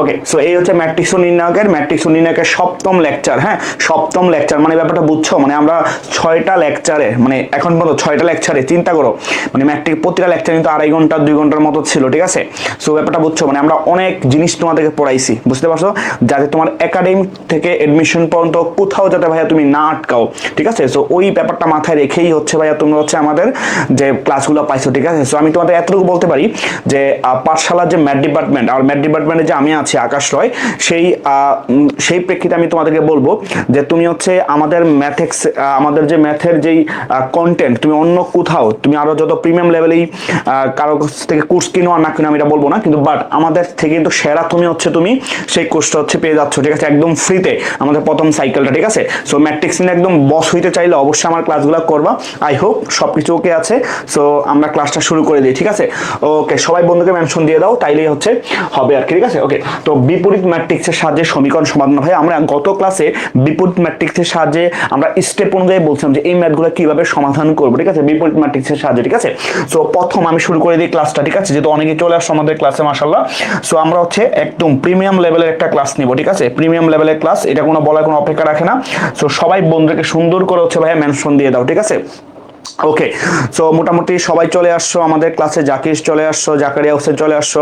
ওকে, so এই হচ্ছে matrix নির্ণায়কের সপ্তম লেকচার। হ্যাঁ, সপ্তম লেকচার মানে ব্যাপারটা বুঝছো, মানে আমরা 6টা লেকচারে, মানে এখন পর্যন্ত 6টা লেকচারে চিন্তা করো, মানে ম্যাট্রিক প্রতিটা লেকচার কিন্তু 2.5 ঘন্টা 2 ঘন্টার মতো ছিল, ঠিক আছে। সো ব্যাপারটা বুঝছো, মানে আমরা অনেক জিনিস তোমাদেরকে পড়াইছি, বুঝতে পারছো, যাতে তোমার একাডেমি থেকে এডমিশন পর্যন্ত কোথাও যাতে ভাইয়া তুমি না আটকাও, ঠিক আছে। সো ওই ব্যাপারটা মাথায় রেখেই হচ্ছে ভাইয়া তোমরা হচ্ছে আমাদের যে ক্লাসগুলো পাইছো, ঠিক আছে। সো আমি তোমাদের এতটুকু বলতে পারি যে পাঠশালার যে ম্যাথ ডিপার্টমেন্ট, আর ম্যাথ ডিপার্টমেন্টে যে আমি আছি আকাশ রয়, সেই প্রেক্ষিতে আমি তোমাদেরকে বলবো যে তুমি হচ্ছে আমাদের আমাদের যে ম্যাথের যেই কন্টেন্ট তুমি অন্য কোথাও তুমি আরো যত প্রিমিয়াম লেভেলেই কারো কাছ থেকে কোর্স কিনো আর না কিনো আমি এটা বলবো না, কিন্তু বাট আমাদের থেকে কিন্তু সেরা তুমি সেই কোর্সটা হচ্ছে পেয়ে যাচ্ছ, ঠিক আছে, একদম ফ্রিতে আমাদের প্রথম সাইকেলটা, ঠিক আছে। সো ম্যাট্রিক্স নিয়ে একদম বস হইতে চাইলে অবশ্যই আমার ক্লাসগুলো করবা। আই হোপ সবকিছু ওকে আছে। সো আমরা ক্লাসটা শুরু করে দিই, ঠিক আছে। ওকে, সবাই বন্ধুকে মেনশন দিয়ে দাও, তাইলেই হচ্ছে হবে আর কি, ঠিক আছে। ওকে, তো বিপরীত ম্যাট্রিক্সের সাহায্যে সমীকরণ সমাধান। ভাই আমরা গত ক্লাসে বিপরীত ম্যাট্রিক্সের সাহায্যে আমরা স্টেপ অনুযায়ী বলছিলাম যে এই ম্যাথগুলো কিভাবে সমাধান করবো, ঠিক আছে, বিপরীত ম্যাট্রিক্সের সাহায্যে, ঠিক আছে। সো প্রথম আমি শুরু করে দিই ক্লাসটা, ঠিক আছে, যেহেতু অনেকে চলে আসছে আমাদের ক্লাসে মাশাআল্লাহ। সো আমরা হচ্ছে একদম প্রিমিয়াম লেভেলের একটা ক্লাস নিব, ঠিক আছে, প্রিমিয়াম লেভেলের ক্লাস, এটা কোনো বলার কোনো অপেক্ষা রাখে না। সো সবাই বন্ধুকে সুন্দর করে হচ্ছে ভাইয়া মেনশন দিয়ে দাও, ঠিক আছে। ওকে, সো মোটামুটি সবাই চলে আসছো আমাদের ক্লাসে, জাকির চলে আসছো, জাকারিয়া হোসেন চলে আসছো,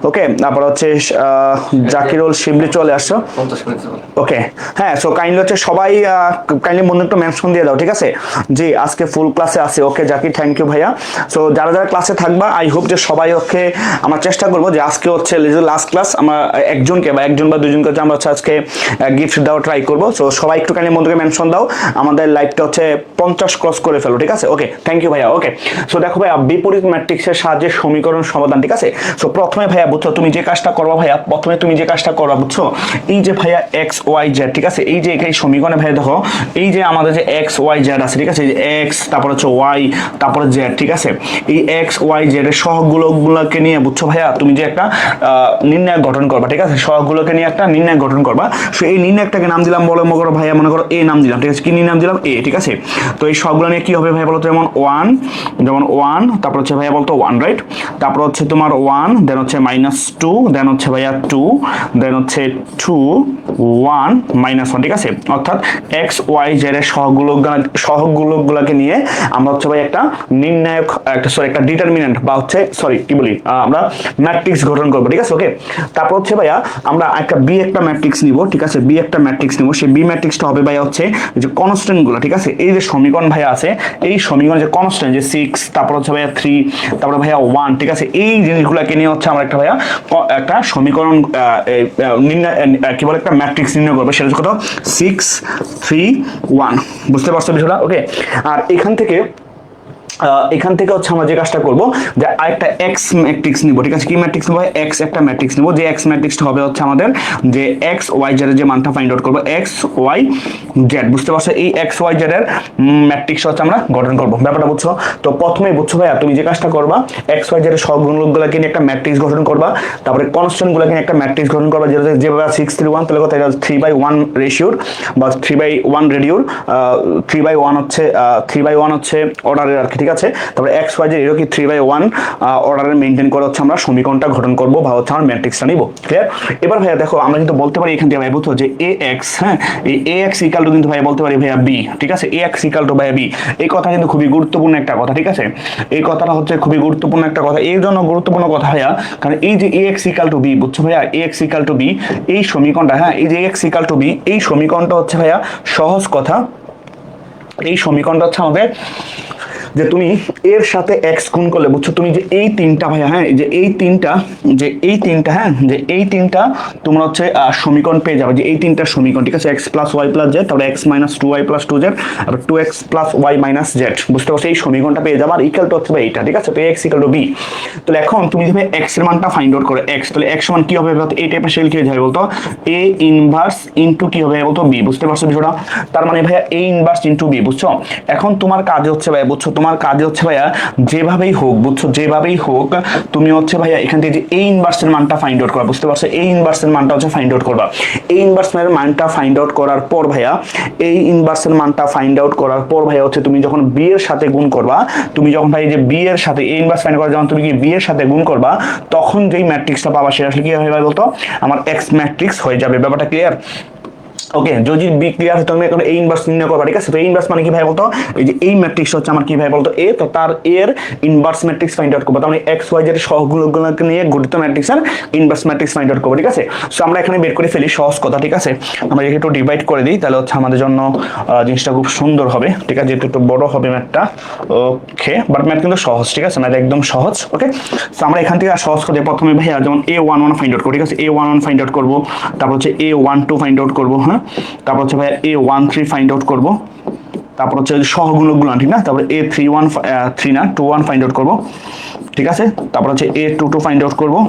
ওকে, তারপর হচ্ছে জাকিরুল শিবলি চলে আসছো, ওকে। হ্যাঁ, সো কাইন্ডলি হচ্ছে সবাই কাইন্ডলি বন্ধু একটু মেনশন দিয়ে দাও, ঠিক আছে। জি, আজকে ফুল ক্লাসে আছে, ওকে জাকির, থ্যাংক ইউ ভাইয়া। সো যারা যারা ক্লাসে থাকবা আই হোপ যে সবাই ওকে, আমরা চেষ্টা করবো যে আজকে হচ্ছে লাস্ট ক্লাস, আমরা একজনকে বা একজন বা দুজনকে হচ্ছে আমরা হচ্ছে আজকে গিফট দেওয়া ট্রাই করবো। সো সবাই একটু কাইন্ডলি বন্ধুকে মেনশন দাও, আমাদের লাইভটা হচ্ছে 50 ক্রস করে ফেলো, ঠিক আছে। ওকে, থ্যাংক ইউ ভাইয়া। ওকে, সো দেখো ভাইয়া বিপরীত ম্যাট্রিক্সের সাহায্যে সমীকরণ সমাধান, ঠিক আছে। সো প্রথমে ভাইয়া বুঝছো তুমি যে কাজটা করবা, ভাইয়া প্রথমে তুমি যে কাজটা করবা বুঝছো, এই যে ভাইয়া এক্স ওয়াই জেড, ঠিক আছে, এই যে এই সমীকরণে ভাইয়া দেখো এই যে আমাদের যে এক্স ওয়াই জেড আছে, ঠিক আছে, এই যে এক্স তারপর হচ্ছে ওয়াই তারপরে জেড, ঠিক আছে, এই এক্স ওয়াই জেড এর সহগগুলোকে নিয়ে বুঝছো ভাইয়া তুমি যে একটা নির্ণায়ক গঠন করবা, ঠিক আছে, সহগগুলোকে নিয়ে একটা নির্ণায়ক গঠন করবা। সো এই নির্ণায়কটাকে নাম দিলাম, বলো মনে করো ভাইয়া, মনে করো এ নাম দিলাম, ঠিক আছে, কি নাম দিলাম, এ, ঠিক আছে। তো এই সবগুলো নিয়ে কি হবে ভাইয়া বলো তো, যেমন ওয়ান তারপর হচ্ছে ভাইয়া বলতো ওয়ান, রাইট, তারপর হচ্ছে তোমার ওয়ান, দেন হচ্ছে -2, দেন হচ্ছে ভাইয়া 2, দেন হচ্ছে 2 1 -1, ঠিক আছে। অর্থাৎ এক্স ওয়াই জেড এর সহগগুলোকে নিয়ে আমরা হচ্ছে ভাই একটা নির্ণায়ক একটা ডিটারমিনেন্ট বা হচ্ছে কি বলি আমরা ম্যাট্রিক্স গঠন করবো, ঠিক আছে। ওকে, তারপর হচ্ছে ভাইয়া আমরা একটা ম্যাট্রিক্স নিব, ঠিক আছে, একটা ম্যাট্রিক্স নিব, সেই বি ম্যাট্রিক্সটা হবে ভাইয়া হচ্ছে যে কনস্ট্যান্ট গুলো, ঠিক আছে, এই যে সমীকরণ ভাইয়া আছে, এই সমীকরণ যে কনস্ট্যান্ট যে 6, তারপর হচ্ছে ভাইয়া 3, তারপর ভাইয়া 1, ঠিক আছে, এই জিনিসগুলোকে নিয়ে হচ্ছে আমরা একটা সমীকরণ কি বলে একটা ম্যাট্রিক্স নির্ণয় করবো, সেটা হচ্ছে কত 6 3 1, বুঝতে পারছো বিষয়টা। ওকে, আর এখান থেকে হচ্ছে আমরা যে কাজটা করবো যে আরেকটা এক্স ম্যাট্রিক্স নিব, ঠিক আছে, কি ম্যাট্রিক্স নিব, এক্স একটা ম্যাট্রিক্স নিব, যে এক্স ম্যাট্রিক্সটা হবে হচ্ছে আমাদের যে এক্স ওয়াই জেড এর যে মানটা ফাইন্ড আউট করবো, এক্স ওয়াই জেড, বুঝতে পারছো, এই এক্স ওয়াই জেড এর ম্যাট্রিক্স হচ্ছে আমরা গঠন করবো, ব্যাপারটা বুঝছো। তো প্রথমেই বুঝছো ভাইয়া তুমি যে কাজটা করবা, এক্স ওয়াই জেড এর সহগুণগুলোকে নিয়ে একটা ম্যাট্রিক্স গঠন করবা, তারপরে কনস্ট্যান্ট গুলোকে নিয়ে একটা ম্যাট্রিক্স গঠন করবা, যেভাবে 6 3 1, তাহলে কত, এটা 3/1 রেশিওর বা 3/1 রেডিওর, 3/1 হচ্ছে 3/1 হচ্ছে অর্ডারের আর কি, ঠিক আছে। তারপরে এক্স ওয়াই জেড এরকম 3/1 অর্ডারে মেইনটেইন করে হচ্ছে আমরা সমীকরণটা গঠন করব বা হচ্ছে আমরা ম্যাট্রিক্সটা নিব, ক্লিয়ার। এবার ভাইয়া দেখো আমরা কিন্তু বলতে পারি এখান থেকে ভাই বুঝছো যে এ এক্স, হ্যাঁ, এই এ এক্স ইকুয়াল টু কিন্তু ভাইয়া বলতে পারি ভাইয়া বি, ঠিক আছে, এ এক্স ইকুয়াল টু ভাইয়া বি, এই কথা কিন্তু খুবই গুরুত্বপূর্ণ একটা কথা, ঠিক আছে, এই কথাটা হচ্ছে খুবই গুরুত্বপূর্ণ একটা কথা, এই জন্য গুরুত্বপূর্ণ কথা ভাইয়া কারণ এই যে এ এক্স ইকুয়াল টু বি, বুঝছো ভাইয়া, এ এক্স ইকুয়াল টু বি, এই সমীকরণটা, হ্যাঁ, এই যে এ এক্স ইকুয়াল টু বি, এই সমীকরণটা হচ্ছে ভাইয়া সহজ কথা, এই সমীকরণটা হচ্ছে আমাদের যে তুমি এর সাথে এক্স গুণ করলে বুঝছো তুমি যে এই তিনটা ভাইয়া, হ্যাঁ, যে এই তিনটা হ্যাঁ, যে এই তিনটা তোমরা হচ্ছে সমীকরণ পেয়ে যাবে, যে এই তিনটা সমীকরণ, ঠিক আছে, X plus Y plus Z, তারপরে X minus 2y plus 2z, আর 2x plus Y minus Z, বুঝতে পারছো, এই সমীকরণটা পেয়ে যাবে, আর ইকুয়াল টু হচ্ছে এইটা, ঠিক আছে। তো এক্স ইকুয়াল টু বি, তাহলে এখন তুমি যদি এক্স এর মানটা ফাইন্ড আউট করে এক্স, তাহলে এক্স সমান কি হবে এই টাইপের শেল কি হয়ে যাবে বলতো, এ ইনভার্স ইনটু কি হবে বলতো বি, বুঝতে পারছো বিষয়টা, তার মানে ভাইয়া এ ইনভার্স ইনটু বি, বুঝছো। এখন তোমার কাজ হচ্ছে ভাই বুঝছো তোমার কাজ হচ্ছে ভাইয়া যেভাবেই হোক, বুঝছো, যেভাবেই হোক তুমি হচ্ছে ভাইয়া এখান থেকে যে এই ইনভার্সের মানটা ফাইন্ড আউট করবা, বুঝতে পারছো, এই ইনভার্সের মানটা হচ্ছে ফাইন্ড আউট করবা। এই ইনভার্সের মানটা ফাইন্ড আউট করার পর ভাইয়া, এই ইনভার্সের মানটা ফাইন্ড আউট করার পর ভাইয়া হচ্ছে তুমি যখন বি এর সাথে গুণ করবা, তুমি যখন ভাই যে বি এর সাথে এই ইনভার্স ফাইন্ড করা যখন তুমি কি বি এর সাথে গুণ করবা, তখন যেই ম্যাট্রিক্সটা পাবা সেটা আসলে কি হবে বলতো, আমার এক্স ম্যাট্রিক্স হয়ে যাবে। ব্যাপারটা ক্লিয়ার? ওকে, যদি বি ক্লিয়ার হয় তুমি এখন এই ইনভার্স নির্ণয় করবা, ঠিক আছে? তো এই ইনভার্স মানে কি ভাই বলতো, এই যে এই ম্যাট্রিক্স হচ্ছে আমার কি ভাই বলতো এ, তো তার এর ইনভার্স ম্যাট্রিক্স ফাইন্ড আউট করবো, তার মানে এক্স ওয়াই জেড সহগুলোকে নিয়ে গঠিত ম্যাট্রিক্সের ইনভার্স ম্যাট্রিক্স ফাইন্ড আউট করবো, ঠিক আছে? সো আমরা এখানে বের করে ফেলি, সহজ কথা, ঠিক আছে? আমরা একটু ডিভাইড করে দিই, তাহলে হচ্ছে আমাদের জন্য জিনিসটা খুব সুন্দর হবে, ঠিক আছে? যেহেতু একটু বড় হবে ম্যাথটা। ওকে, বাট ম্যাথ কিন্তু সহজ, ঠিক আছে? ম্যাথ একদম সহজ। ওকে, সো আমরা এখান থেকে সহজ করে প্রথমে ভাইয়া যেমন a11 ফাইন্ড আউট করবো, ঠিক আছে? a11 ফাইন্ড আউট করবো, তারপর হচ্ছে a12 ফাইন্ড আউট করবো, হ্যাঁ, তারপর হচ্ছে ভাইয়া a13 ফাইন্ড আউট করবো, তারপর হচ্ছে সহগুণকগুলো, ঠিক না? তারপরে a21 ফাইন্ড আউট করবো, ঠিক আছে? তারপর হচ্ছে a22 ফাইন্ড আউট করবো,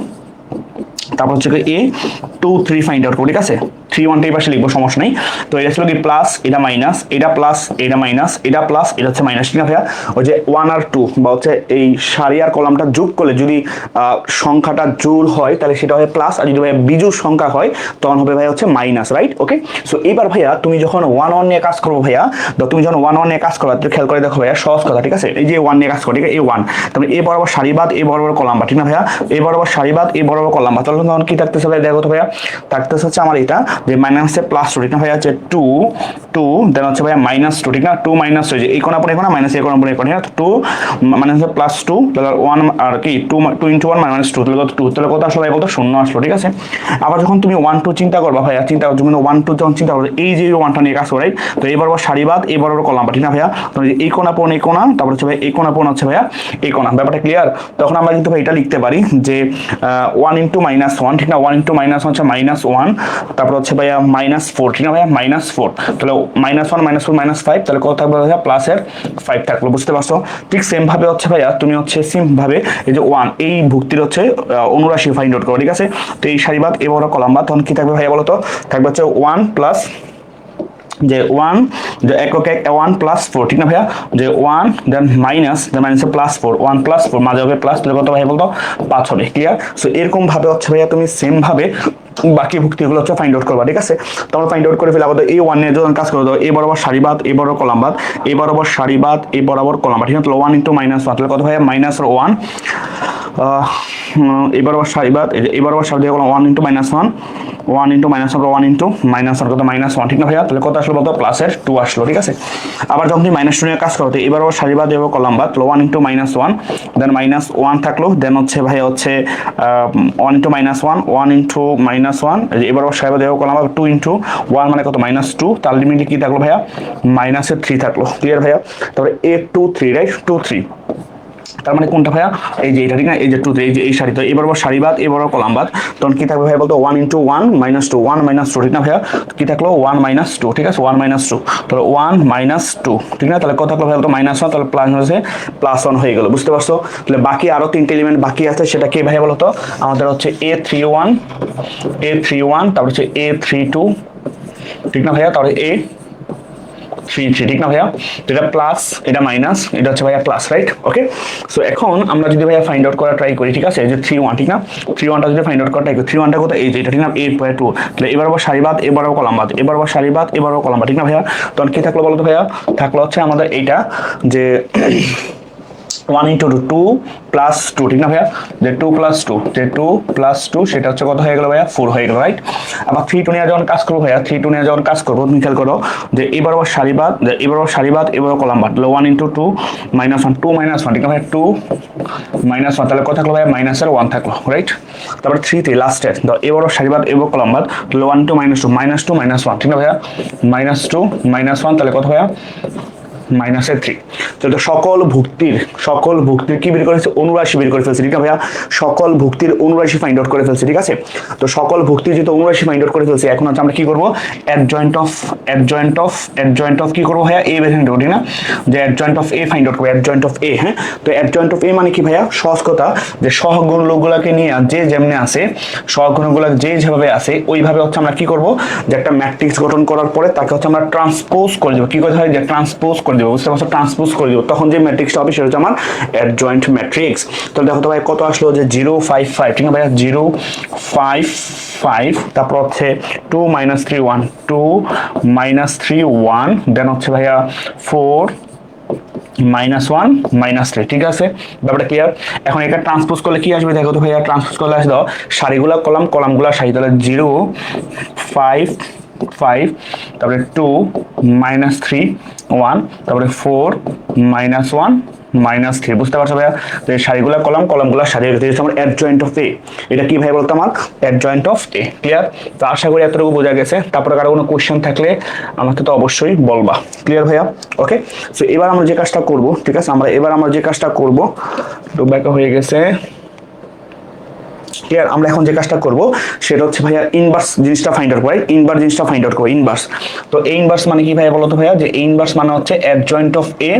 তারপর হচ্ছে a23 ফাইন্ড আউট করবো, ঠিক আছে? 3 1 এই পাশে লিখবো, সমস্যা নেই। তো এটা ছিল কি প্লাস, এটা মাইনাস, এটা প্লাস, এটা মাইনাস, এটা প্লাস, এটা হচ্ছে মাইনাস, ঠিক না ভাইয়া? ওই যে 1 আর 2 বা হচ্ছে এই সারি আর কলামটা যোগ করলে যদি সংখ্যাটা জোড় হয় তাহলে সেটা হয় প্লাস, আর যদি ভাইয়া বিজোড় সংখ্যা হয় তখন হবে ভাইয়া হচ্ছে মাইনাস, রাইট? ওকে, সো এবার ভাইয়া তুমি যখন 1 1 নিয়ে কাজ করবো ভাইয়া, তো তুমি যখন 1 1 নিয়ে কাজ করবা, তুমি খেয়াল করে দেখো ভাইয়া, সহজ কথা, ঠিক আছে? এই যে 1 নিয়ে কাজ করো, ঠিক আছে? a1, তাহলে এ বরাবর সারিবাদ, এ বরাবর কলামবাদ, ঠিক না ভাইয়া? এ বরাবর সারিবাদ, এ বরাবর কলামবাদ, তাহলে তখন কি থাকতেছে ভাইয়া? দেখো তো ভাইয়া, থাকতেছে হচ্ছে আমার এটা যে মাইনাসে প্লাস 2, ঠিক না ভাইয়া? হচ্ছে 2 2 দেন হচ্ছে ভাইয়া -2, ঠিক না? 2 -2 যে এই কোণা পরে কোণা মাইনাস এই কোণা পরে কোণা, 2 মানে হচ্ছে +2 তাহলে 1 আর কি 2 × 1 -2 তাহলে কত 2, তাহলে কত আসলো ভাই বলতো? 0 আসলো, ঠিক আছে? আবার যখন তুমি 1 2 চিন্তা করবা ভাইয়া, চিন্তা করো যখন 1 2 যখন চিন্তা করবে, এই যে 1টা নিয়ে কাজ করে, তো এই বরাবর সারিবাদ, এই বরাবর কলামবাদ, ঠিক না ভাইয়া? তো এই কোণা পূরণ এই কোণা, তারপর হচ্ছে ভাই এই কোণা পূরণ হচ্ছে ভাইয়া এই কোণা। ব্যাপারটা ক্লিয়ার? তখন আমরা কিন্তু ভাই এটা লিখতে পারি যে 1 × -1, ঠিক না? 1 × -1 হচ্ছে -1, তারপর হচ্ছে ভাইয়া -4, ঠিক না ভাইয়া? -4, তাহলে -1 -4 -5, তাহলে কত থাকবে ভাইয়া? প্লাসের 5 থাকলো, বুঝতে পারছো? ঠিক সেম ভাবে হচ্ছে ভাইয়া তুমি হচ্ছে সেম ভাবে এই যে 1 এই ভুক্তির হচ্ছে অনুরাশি ফাইন্ড আউট করো, ঠিক আছে? তো এই সারিবাদ এ বড় কলামবাদ, তখন কি থাকবে ভাইয়া বলো তো? থাকবে হচ্ছে 1 প্লাস যে 1 যে একক 1 + 4, ঠিক না ভাইয়া? যে 1 দেন মাইনাসে +4, 1 + 4 মাঝে হবে প্লাস, তাহলে কত ভাইয়া বলতো? 5 হবে, ক্লিয়ার? সো এরকম ভাবে হচ্ছে ভাইয়া তুমি সেম ভাবে বাকি ভুক্তিগুলো হচ্ছে ফাইন্ড আউট করবা, ঠিক আছে? তোমরা ফাইন্ড আউট করে ফেলে আবার এই 1 এর যখন কাজ করে দাও, এ বরাবর সারিবাদ, এ বরাবর কলামবাদ, এ বরাবর সারিবাদ, এ বরাবর কলামবাদ, ঠিক আছে? তাহলে 1 × -1, তাহলে কত ভাইয়া? -1, এ বরাবর সারিবাদ, এ বরাবর সারিবাদ 1 × -1, 1 × -1 1 × কত -1, ঠিক না ভাইয়া? তাহলে কত আসলো বলতো? +2 আসলো, ঠিক আছে? আবার যখন তুমি -2 নিয়ে কাজ করো, এবার আবার সারিবাদ এবং কলামবাদ, 1 × -1 দেন -1 থাকলো, দেন হচ্ছে ভাইয়া হচ্ছে 1 × -1 1 × -1, এবার আবার সারিবাদ এবং কলামবাদ 2 × 1 মানে কত? -2, তার লিমিটে কি থাকলো ভাইয়া? -3 থাকলো, ক্লিয়ার ভাইয়া? তারপরে a23, রাইট? 2 3, তার মানে কোনটা ভাইয়া? এই যে এটা, ঠিক না? এই যে 2 এই যে এই সারি, তো এবার সারিবাদ এবার কলামবাদ, তখন কি থাকবে ভাইয়া বলতো? 1 × 1 -2, 1 - 2, ঠিক না ভাইয়া? কি থাকলো? 1 - 2, ঠিক আছে? 1 - 2, তাহলে 1 - 2, ঠিক না? তাহলে কত থাকলো ভাইয়া বলতো? -1, তাহলে প্লাস হয়েছে +1 হয়ে গেল, বুঝতে পারছো? তাহলে বাকি আরো 3টে এলিমেন্ট বাকি আছে, সেটা কি ভাইয়া বলতো? আমাদের হচ্ছে a31, তারপর হচ্ছে a32, ঠিক না ভাইয়া? তারপরে a33, ঠিক না ভাইয়া? তো এটা প্লাস, এটা মাইনাস, এটা হচ্ছে ভাইয়া প্লাস, রাইট? ওকে, সো এখন আমরা যদি ভাইয়া ফাইন্ড আউট করা ট্রাই করি, ঠিক আছে? যে 3 1, ঠিক না? 3 1টা যদি ফাইন্ড আউট করা ট্রাই করি, 3 1টা কোথায়? এই যে এটা, ঠিক না? a2, তাহলে এবার আবার সারিবাদ, এবার আবার কলামবাদ, এবার আবার সারিবাদ, এবার আবার কলামবাদ, ঠিক না ভাইয়া? তখন কি থাকলো বলো তো ভাইয়া? থাকলো হচ্ছে আমাদের এইটা যে 1 × 2 + 2, ঠিক না ভাইয়া? যে 2 + 2, যে 2 + 2 সেটা হচ্ছে কত হয়ে গেল ভাইয়া? 4 হয়ে গেল, রাইট? আবার 3 2 নিয়ে যখন কাজ করবো ভাইয়া, 3 2 নিয়ে যখন কাজ করবো, তুমি খেয়াল করো যে এবার আবার সারিবাদ, এবার আবার সারিবাদ, এবার কলামবাদ, তাহলে 1 × 2 -1, 2 - 1, ঠিক না ভাইয়া? 2 - 1, তাহলে কত থাকলো ভাইয়া? -1 থাকলো, রাইট? তারপরে 3 3 লাস্টে, তো এবার সারিবাদ এবার কলামবাদ, তাহলে 1 × -2 -2 -1, ঠিক না ভাইয়া? -2 -1, তাহলে কত ভাইয়া? -3, তো সকল ভুক্তির কি বের করেছে? অনুরাশি বের করে ফেলছে, ঠিক না ভাইয়া? সকল ভুক্তির অনুরাশি ফাইন্ড আউট করে ফেলছে, ঠিক আছে? তো সকল ভুক্তির যেহেতু অনুরাশি ফাইন্ড আউট করে ফেলছে, এখন হচ্ছে আমরা কি করবো? অ্যাডজয়েন্ট অফ কি করবো ভাইয়া? এ বের ফাইন্ড আউট, ঠিক না? যে adjoint of A find out করবো, অ্যাডজয়েন্ট অফ এ, হ্যাঁ? তো অ্যাডজয়েন্ট অফ এ মানে কি ভাইয়া? সহজ কথা, যে সহগুণগুলোকে নিয়ে যে যেমনে আসে, সহগুণগুলো যে যেভাবে আসে ওইভাবে হচ্ছে আমরা কি করবো? যে একটা ম্যাট্রিক্স গঠন করার পরে তাকে হচ্ছে আমরা ট্রান্সপোজ করে দেবো। কি করতে হয়? যে ট্রান্সপোজ করে দেবো। দিব, বুঝতে পারছো, ট্রান্সপোজ করে দিব, তখন যে ম্যাট্রিক্সটা হবে সেটা হচ্ছে আমার অ্যাডজয়েন্ট ম্যাট্রিক্স। তাহলে দেখো তো ভাই কত আসলো, যে 0 5 5, ঠিক না ভাইয়া, 0 5 5, তারপর হচ্ছে 2 - 3 1, 2 - 3 1, দেন হচ্ছে ভাইয়া 4 -1 -3, ঠিক আছে, ব্যাপারটা ক্লিয়ার। এখন এটা ট্রান্সপোজ করলে কি আসবে দেখো তো ভাইয়া, ট্রান্সপোজ করলে আসবে সারিগুলা কলাম, কলামগুলা সারি, তাহলে 0 5 5, তারপরে 2 -3 1, তারপরে 4 -1 -3, বুঝতে পারছো ভাইয়া। তো এই সারিগুলা কলাম, কলামগুলা সারি, আমার অ্যাডজয়েন্ট অফ এ, এটা কি ভাই বলতো, আমার অ্যাডজয়েন্ট অফ এ, ক্লিয়ার। তো আশা করি এতটুকু বোঝা গেছে। তারপরে কারো কোনো কোশ্চেন থাকলে আমাকে তো অবশ্যই বলবা, ক্লিয়ার ভাইয়া, ওকে। সো এবার আমরা যে কাজটা করব, ঠিক আছে, আমরা যে কাজটা করব, তো ব্যাক হয়ে গেছে, ক্লিয়ার। আমরা এখন যে কাজটা করব সেটা হচ্ছে ভাইয়া ইনভার্স জিনিসটা ফাইন্ড আউট করি, ইনভার্স জিনিসটা ফাইন্ড আউট করি, ইনভার্স। তো এই ইনভার্স মানে কি ভাইয়া বলো তো ভাইয়া, যে ইনভার্স মানে হচ্ছে adjoint of A,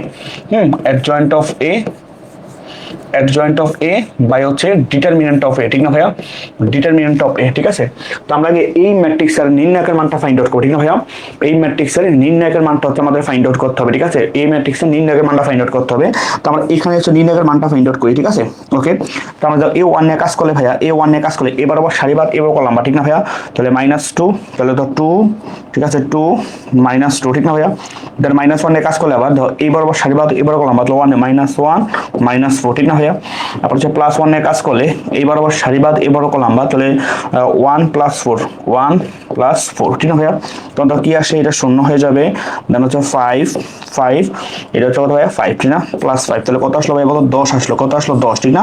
adjoint of A, adjoint of A by হচ্ছে ডিটারমিনেন্ট অফ এ, ঠিক না ভাইয়া, ডিটারমিনেন্ট অফ এ, ঠিক আছে। তো আমরা আগে এই ম্যাট্রিক্সের নির্ণায়কের মানটা ফাইন্ড আউট করি, ঠিক না ভাইয়া, এই ম্যাট্রিক্সের নির্ণায়কের মানটা হচ্ছে আমাদের ফাইন্ড আউট করতে হবে, ঠিক আছে, এই ম্যাট্রিক্সের নির্ণায়কের মানটা ফাইন্ড আউট করতে হবে। তো আমরা এখানে হচ্ছে নির্ণায়কের মানটা ফাইন্ড আউট করি, ঠিক আছে, ওকে। তো আমরা এ ওয়ান নিয়ে কাজ করলে ভাইয়া, এ ওয়ান নিয়ে কাজ করলে এবার আবার সারিবাদ এবার কলাম, ঠিক না ভাইয়া, তাহলে -2, তাহলে তো 2, ঠিক আছে, 2 -2, ঠিক না ভাইয়া, দেন -1 নিয়ে কাজ করলে আবার ধর এইবার আবার সারিবাদ এবার কলাম, তাহলে 1 -1 -4, ঠিক না ভাইয়া। তারপর হচ্ছে +1 নিয়ে কাজ করলে এইবার আবার সারিবাদ এবারও কলাম, তাহলে 1 + 4, 1 + 4, ঠিক না ভাইয়া। তখন তো কি আসে, এটা 0 হয়ে যাবে, দেন হচ্ছে 5 5, এটা হচ্ছে কত ভাইয়া 5, ঠিক না, +5, তাহলে কত আসলো ভাইয়া বলো, 10 আসলো, কত আসলো 10, ঠিক না।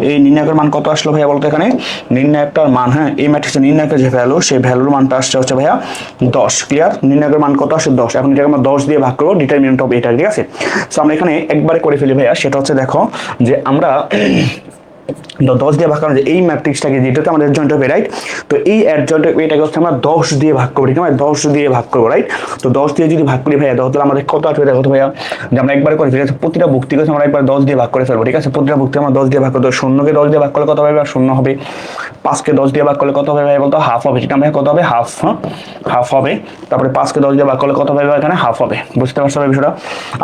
এই নির্ণায়কের মান কত আসলো ভাইয়া বলতো, এখানে নির্ণায়কটার মান, হ্যাঁ, এই ম্যাট্রিক্সের নির্ণায়কের যে ভ্যালু, সেই ভ্যালুর মানটা আসছে হচ্ছে ভাইয়া 10, ক্লিয়ার। নির্ণায়কের মান কত আসে 10, এখন এটাকে আমরা 10 দিয়ে ভাগ করবো, ডিটারমিনেন্ট অফ এটা, ঠিক আছে। সো আমরা এখানে একবারে করে ফেলি ভাইয়া, সেটা হচ্ছে দেখো যে আমরা 10 দিয়ে ভাগ করা, এই ম্যাট্রিক্সটাকে যেটাতে আমাদের অ্যাডজয়েন্ট হবে, রাইট। তো এই অ্যাডজয়েন্ট এটাকে হচ্ছে আমরা 10 দিয়ে ভাগ করবো, ঠিক আছে, 10 দিয়ে ভাগ করবো, রাইট। তো 10 দিয়ে যদি ভাগ করি ভাইয়া, তাহলে আমাদের কত আসবে দেখো তো ভাইয়া, যে আমরা একবার করে ফেলি, প্রতিটা ভুক্তিকে আমরা একবার 10 দিয়ে ভাগ করে ফেলবো, ঠিক আছে, প্রতিটা ভুক্তি আমরা 10 দিয়ে ভাগ করতে, 0কে 10 দিয়ে ভাগ করলে কত হবে, 0 হবে, 5কে 10 দিয়ে ভাগ করলে কত হবে ভাইয়া বলতো, হাফ হবে, ঠিক না ভাইয়া, কত হবে, হাফ, হাফ হবে। তারপরে 5কে 10 দিয়ে ভাগ করলে কত হবে, এখানে হাফ হবে, বুঝতে পারছো বিষয়টা।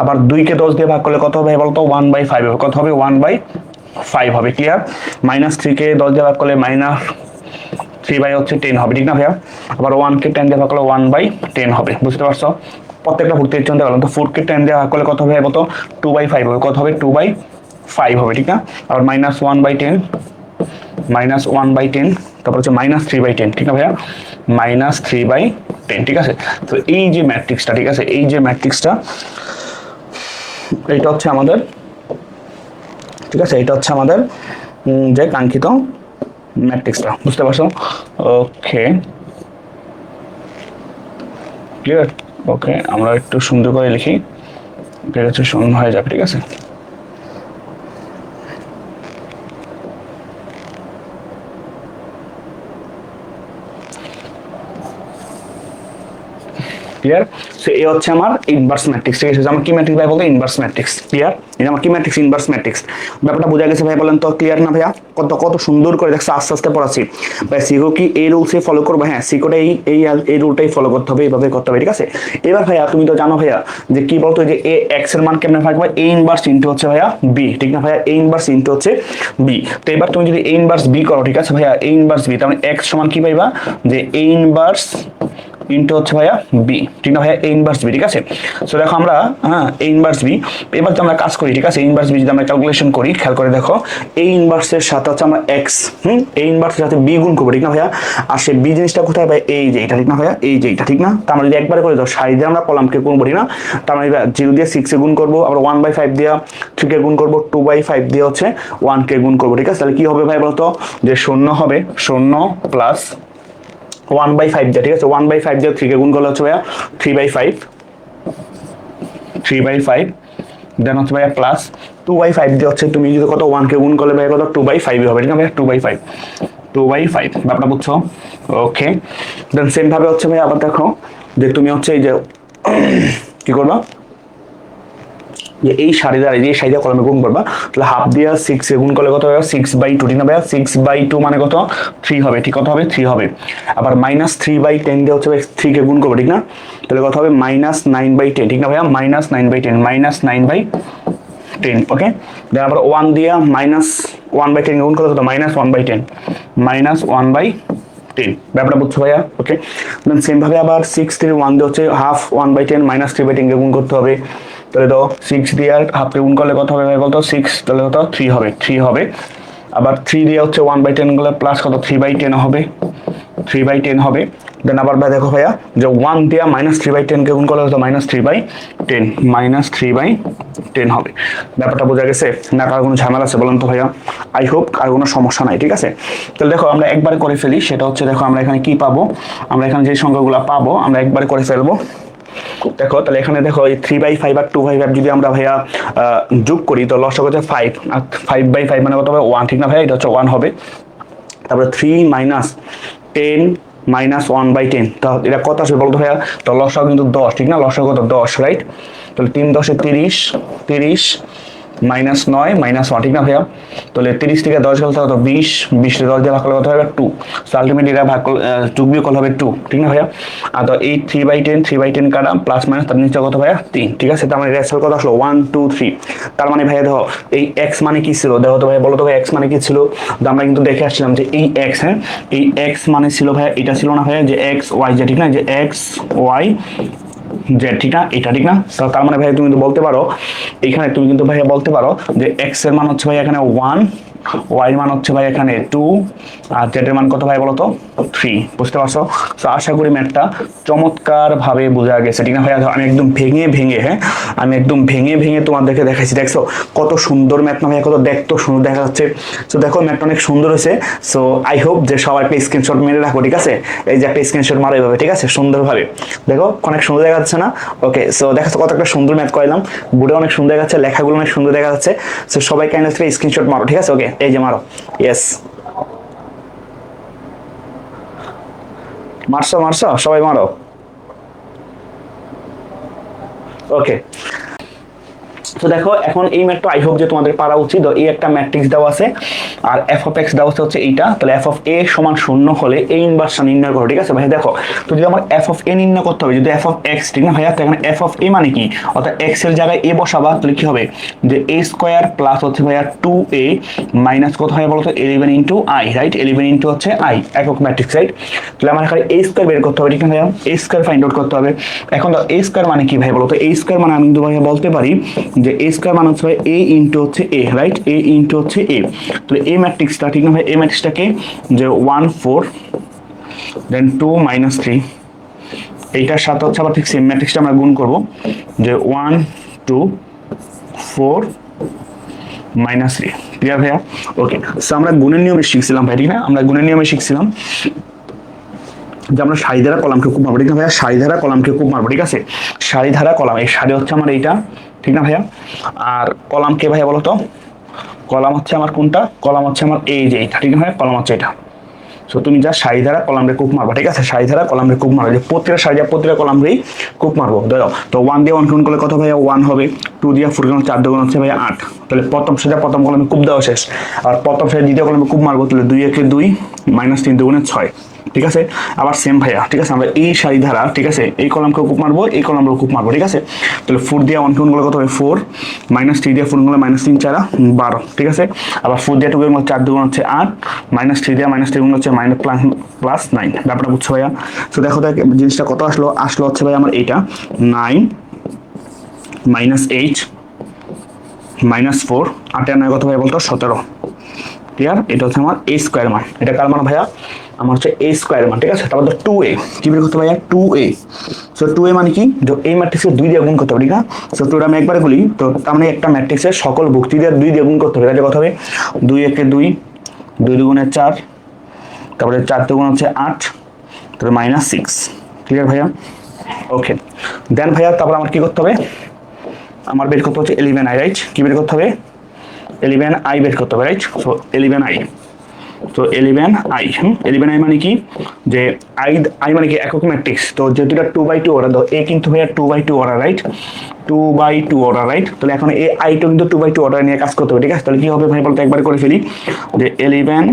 আবার 2কে 10 দিয়ে ভাগ করলে কত হবে বলতো, 1/5 হবে, কত হবে, 1/5 হবে, ক্লিয়ার। -3কে 10 দিয়ে ভাগ করলে -3 হচ্ছে 10 হবে, ঠিক না ভাইয়া। আবার 1কে 10 দিয়ে ভাগ করলে 1/10 হবে, বুঝতে পারছো। প্রত্যেকটা ভুক্তির জন্য গেলাম, তো 4কে 10 দিয়ে ভাগ করলে কত হবে বলতো, 2/5 হবে, কত হবে, 2/5 হবে, ঠিক না। আবার -1/10, -1/10, তারপর হচ্ছে -3/10, ঠিক না ভাইয়া, -3/10, ঠিক আছে। তো এই যে ম্যাট্রিক্সটা, ঠিক আছে, এই যে ম্যাট্রিক্সটা, এইটা হচ্ছে আমাদের, ঠিক আছে, এটা হচ্ছে আমাদের যে কাঙ্ক্ষিত ম্যাট্রিক্সটা, বুঝতে পারছো, ওকে, ক্লিয়ার, ওকে। আমরা একটু সুন্দর করে লিখি, এটা হচ্ছে 0 হয়ে যাবে, ঠিক আছে। ক্লিয়ার। সো এই হচ্ছে আমার ইনভার্স ম্যাট্রিক্স, ঠিক আছে। আমার কি ম্যাট্রিক্স ভাই বলতে, ইনভার্স ম্যাট্রিক্স, ক্লিয়ার। এটা আমার কি ম্যাট্রিক্স, ইনভার্স ম্যাট্রিক্স। ব্যাপারটা বোঝা গেছে ভাই, বলেন তো, ক্লিয়ার না ভাইয়া? কত কত সুন্দর করে দেখছো, আস্তে আস্তে পড়াচ্ছি ভাই। সিকো কি এই রুলসে ফলো করবো? হ্যাঁ, সিকোটা এই রুলটাই ফলো করতে হবে, এইভাবে করতে হবে, ঠিক আছে। এবার ভাইয়া তুমি তো জানো ভাইয়া যে কি বলতো, যে এ এক্স এর মান কেমনে ভাগ, এ ইনভার্স ইনটু হচ্ছে ভাইয়া বি, ঠিক না ভাইয়া, এ ইনভার্স ইনটু হচ্ছে বি। তো এবার তুমি যদি এ ইনভার্স বি করো, ঠিক আছে ভাইয়া, এ ইনভার্স বি, তার মানে এক্স সমান কি পাইবা, যে এ ইনভার্স ইনটু হচ্ছে ভাইয়া বি, ঠিক না ভাইয়া, এ ইনভার্স বি, ঠিক আছে। সো দেখো আমরা, হ্যাঁ, এ ইনভার্স বি, এবার যদি আমরা কাজ করি, ঠিক আছে, এ ইনভার্স বি যদি আমরা ক্যালকুলেশন করি, খেয়াল করে দেখো, এ ইনভার্সের সাথে হচ্ছে আমরা এক্স, এ ইনভার্সের সাথে বি গুণ করবো, ঠিক না ভাইয়া। আর সেই বি জিনিসটা কোথায় ভাই, এই যে এটা, ঠিক না ভাইয়া, এই যে এটা, ঠিক না। তো আমরা যদি একবারে করে দাও, সারি দিয়ে আমরা কলামকে গুণ করি না, তার মানে 0 দিয়ে 6 এ গুণ করবো, আবার 1/5 দিয়ে 3 কে গুণ করবো, 2/5 দিয়ে হচ্ছে 1 কে গুণ করবো, ঠিক আছে। তাহলে কি হবে ভাই বলতো, যে 0 হবে, 0 প্লাস 1/5 দিয়ে, ঠিক আছে, 1/5 দিয়ে 3 কে গুণ করলে হচ্ছে ভাইয়া 3/5, 3/5, দেন হচ্ছে ভাইয়া প্লাস 2/5 দিয়ে হচ্ছে তুমি যদি কত 1 কে গুণ করলে ভাইয়া কত 2/5 হবে, ঠিক আছে ভাইয়া, 2/5, ব্যাপারটা বুঝছো, ওকে। দেন সেম ভাবে হচ্ছে ভাইয়া আবার দেখো, যে তুমি হচ্ছে এই যে কি করবা, যে এই সারি দ্বারা যে সারি কলমে গুণ করবা, তাহলে হাফ দিয়ে 6 এ গুণ করলে কত হবে 6/2, ঠিক না ভাইয়া? 6/2 মানে কত 3 হবে, ঠিক কত হবে 3 হবে। আবার -3/10 দিয়ে হচ্ছে 3 কে গুণ করবো, ঠিক না? তাহলে কত হবে -9/10, ঠিক না ভাইয়া? -9/10 -9/10, ওকে। দেন আবার 1 দিয়ে -1/10 গুণ করলে কত -1/10 -1/10, ব্যাপারটা বুঝছো ভাইয়া? ওকে। দেন সেম ভাবে আবার 6 থেকে 1 দিয়ে হচ্ছে হাফ 1/10 -3/10 কে গুণ করতে হবে, তাহলে তো 6 দিয়ে হাফ কে গুণ করলে কত হবে ভাই বলতো 6, তাহলে কত 3 হবে, 3 হবে। আবার 3 দিয়ে হচ্ছে 1/10 গুলো প্লাস কত 3/10 হবে, 3/10 হবে। দেন আবার ভাই দেখো ভাইয়া যে 1 দিয়ে -3/10 কে গুণ করলে হতো -3/10 হবে। ব্যাপারটা বোঝা গেছে না? কার কোনো ঝামেলা আছে বলেন তো ভাইয়া? আই হোপ আর কোনো সমস্যা নাই, ঠিক আছে। তাহলে দেখো আমরা একবারে করে ফেলি, সেটা হচ্ছে দেখো আমরা এখানে কি পাবো, আমরা এখানে যে সংখ্যাগুলো পাবো আমরা একবারে করে ফেলবো। দেখো তাহলে এখানে দেখো এই 3/5 আর 2/5 যদি আমরা ভাইয়া যোগ করি তো লসক হচ্ছে 5, আর 5/5 মানে কত হবে 1, ঠিক না ভাইয়া? এটা হচ্ছে 1 হবে। তারপরে 3 - 10 - 1/10, তো এটা কত আসবে বলতো ভাইয়া? তো লসক কিন্তু 10, ঠিক না? লসক কত 10, রাইট? তাহলে 3 × 10 = 30, 30 -9 -1, ঠিক না ভাইয়া? তাহলে 30 থেকে 10 গেলে কত 20, 20 থেকে 10 দিয়ে ভাগ করলে কত হবে 2, সো আলটিমেটলি এটা ভাগ যোগ বিয়োগ করলে হবে 2, ঠিক না ভাইয়া? আর তো এই 3/10 কাটা প্লাস মাইনাস তার নিচে কত ভাইয়া 3, ঠিক আছে। তার মানে রেজাল্ট কত আসলো 1 2 3। তার মানে ভাইয়া দেখো এই x মানে কি ছিল, দেখো তো ভাইয়া বলো তো ভাই x মানে কি ছিল? তো আমরা কিন্তু দেখে আসছিলাম যে এই x, হ্যাঁ এই x মানে ছিল ভাইয়া এটা ছিল না ভাইয়া যে x y z, ঠিক না? যে x y z, ঠিক না? এটা ঠিক না? তো তার মানে ভাইয়া তুমি কিন্তু বলতে পারো এখানে, তুমি কিন্তু ভাইয়া বলতে পারো যে x এর মান হচ্ছে ভাই এখানে 1, y এর মান হচ্ছে ভাই এখানে 2, আর z এর মান কত ভাই বলো তো 3, বুঝতে পারছো? তো আশা করি ম্যাথটা চমৎকার ভাবে বোঝা গেছে, ঠিক না ভাইয়া? আমি একদম ভেঙে ভেঙে, হ্যাঁ আমি একদম ভেঙে ভেঙে তোমাদেরকে দেখাইছি, দেখছো কত সুন্দর ম্যাথ না ভাইয়া? কত দেখতো সুন্দর দেখা যাচ্ছে। তো দেখো ম্যাথটা অনেক সুন্দর হয়েছে। সো আই হোপ যে সবাই একটা স্ক্রিনশট মেরে রাখো, ঠিক আছে? এই যে একটা স্ক্রিনশট মারো এইভাবে, ঠিক আছে? সুন্দরভাবে দেখো অনেক সুন্দর দেখা যাচ্ছে না? ওকে, সো দেখো কত একটা সুন্দর ম্যাথ করাইলাম, বোর্ডে অনেক সুন্দর দেখা যাচ্ছে, লেখাগুলো অনেক সুন্দর দেখা যাচ্ছে। সো সবাই কাইন্ডলি একটা স্ক্রিনশট মারো, ঠিক আছে? ওকে, এই যে মারো, ইয়েস মারছো মারছো, সবাই মারো। ওকে, তো দেখো এখন এই ম্যাথটা আই হোপ যে তোমাদের পারা উচিত। এই একটা ম্যাট্রিক্স দেওয়া আছে আর f of x দেওয়া হচ্ছে এইটা, তাহলে f of a সমান 0 হলে a ইনভার্সটা নির্ণয় করো, ঠিক আছে ভাই? দেখো তো যদি আমার f of a নির্ণয় করতে হবে, যদি f of x, ঠিক না ভাইয়া? তো এখানে f of a মানে কি, অর্থাৎ x এর জায়গায় a বসাবা, তাহলে কি হবে যে a স্কয়ার প্লাস হচ্ছে ভাইয়া 2a মাইনাস কত হয় বলতো 11 ইনটু i, রাইট? 11 ইনটু হচ্ছে i, একক ম্যাট্রিক্স, রাইট? তাহলে আমার এখানে a স্কয়ার বের করতে হবে, ঠিক না ভাইয়া? a স্কয়ার ফাইন্ড আউট করতে হবে। এখন তো a স্কয়ার মানে কি ভাই বলতো? a স্কয়ার মানে আমি কিন্তু ভাইয়া বলতে পারি যে a স্কয়ার মানে হচ্ছে a ইনটু হচ্ছে a, রাইট? a ইনটু হচ্ছে a। তাহলে a ম্যাট্রিক্সটা, ঠিক না ভাই? a ম্যাট্রিক্সটাকে যে 1 4 দেন 2 - 3, এইটার সাথে হচ্ছে আবার ঠিক সেম ম্যাট্রিক্সটা আমরা গুণ করব যে 1 2 4 -3, ক্লিয়ার ভাইয়া? ওকে, সো আমরা গুণের নিয়মে শিখছিলাম ভাই, ঠিক না? আমরা গুণের নিয়মে শিখছিলাম যে আমরা সারি ধারা কলামকে খুব মারবো, ঠিক না ভাইয়া? সারি ধারা কলামকে খুব মারবো, ঠিক আছে? সারি ধারা কলাম, এই সারি হচ্ছে আমার এইটা, ঠিক না ভাইয়া? আর কলামকে ভাইয়া বলো তো, কলাম হচ্ছে আমার কোনটা? কলাম হচ্ছে আমার এই যে এইটা, ঠিক না ভাইয়া? কলাম হচ্ছে এটা। সো তুমি যা সারি ধারা কলাম রে কুক মারবা, ঠিক আছে? সারি ধারা কলাম রে কুক মারবা, যে প্রত্যেকটা সারি যা প্রত্যেকটা কলাম রেই কুক মারবো। ধরো তো 1 দিয়ে 1 গুণ করলে কত ভাইয়া 1 হবে, 2 দিয়ে 4 গুণ 4 গুণ হচ্ছে ভাইয়া 8, তাহলে প্রথম সারি প্রথম কলামে কুপ দেওয়া শেষ। আর প্রথম সারি দ্বিতীয় কলামে কুপ মারবো, তাহলে 2 একে 2 -3 দুগুণে 6, ঠিক আছে? আবার সেম ভাইয়া, ঠিক আছে? আমরা এই সারি ধারা, ঠিক আছে, এই কলামকে কুপ মারবো, এই কলামকেও কুপ মারবো, ঠিক আছে? তাহলে 4 দিয়ে 1 গুণ করলে কত হবে 4 -3 দিয়ে 4 গুণ করলে -3 4 12, ঠিক আছে? আবার 4 দিয়ে 2 গুণ করলে 4 দুগুণ হচ্ছে 8 -3 দিয়ে -3 গুণ হচ্ছে +9, ব্যাপারটা বুঝছো ভাইয়া? তো দেখো দেখ জিনিসটা কত আসলো, আসলো হচ্ছে ভাই আমার এইটা 9 -8 -4, 8 আর 9 কত ভাই বলতো 17, ক্লিয়ার? এটা হচ্ছে আমার a স্কয়ার মান। এটা কার মান ভাইয়া? আমার হচ্ছে a স্কয়ার মান, ঠিক আছে? তারপর 2a কি বের করতে ভাইয়া 2a। সো 2a মানে কি, যে এই ম্যাট্রিক্সকে 2 দিয়ে গুণ করতে হবে, ঠিক না? সো 2টা আমি একবারে বলি, তো তার মানে একটা ম্যাট্রিক্সের সকল ভুক্তি দিয়ে 2 দিয়ে গুণ করতে হবে, তাহলে কত হবে 2 একে 2 2 দুগুণে 4, তারপরে 4 দুগুণ হচ্ছে 8, তারপরে -6, ক্লিয়ার ভাইয়া? ওকে, দেন ভাইয়া তারপর আমার কি করতে হবে? আমার বের করতে হচ্ছে 11i, রাইট? কি বের করতে হবে 11i বের করতে হবে, রাইট? সো 11i, তো 11i 11i মানে কি যে আই মানে কি একক ম্যাট্রিক্স, তো যেহেতু এটা 2/2 অর্ডার, তো এ কিন্তু ভাইয়া 2/2 অর্ডার, রাইট, 2/2 অর্ডার, রাইট। তাহলে এখন এই আইটা কিন্তু 2/2 অর্ডার নিয়ে কাজ করতে হবে, ঠিক আছে। তাহলে কি হবে ভাই বলতে একবার করে ফেলি, যে 11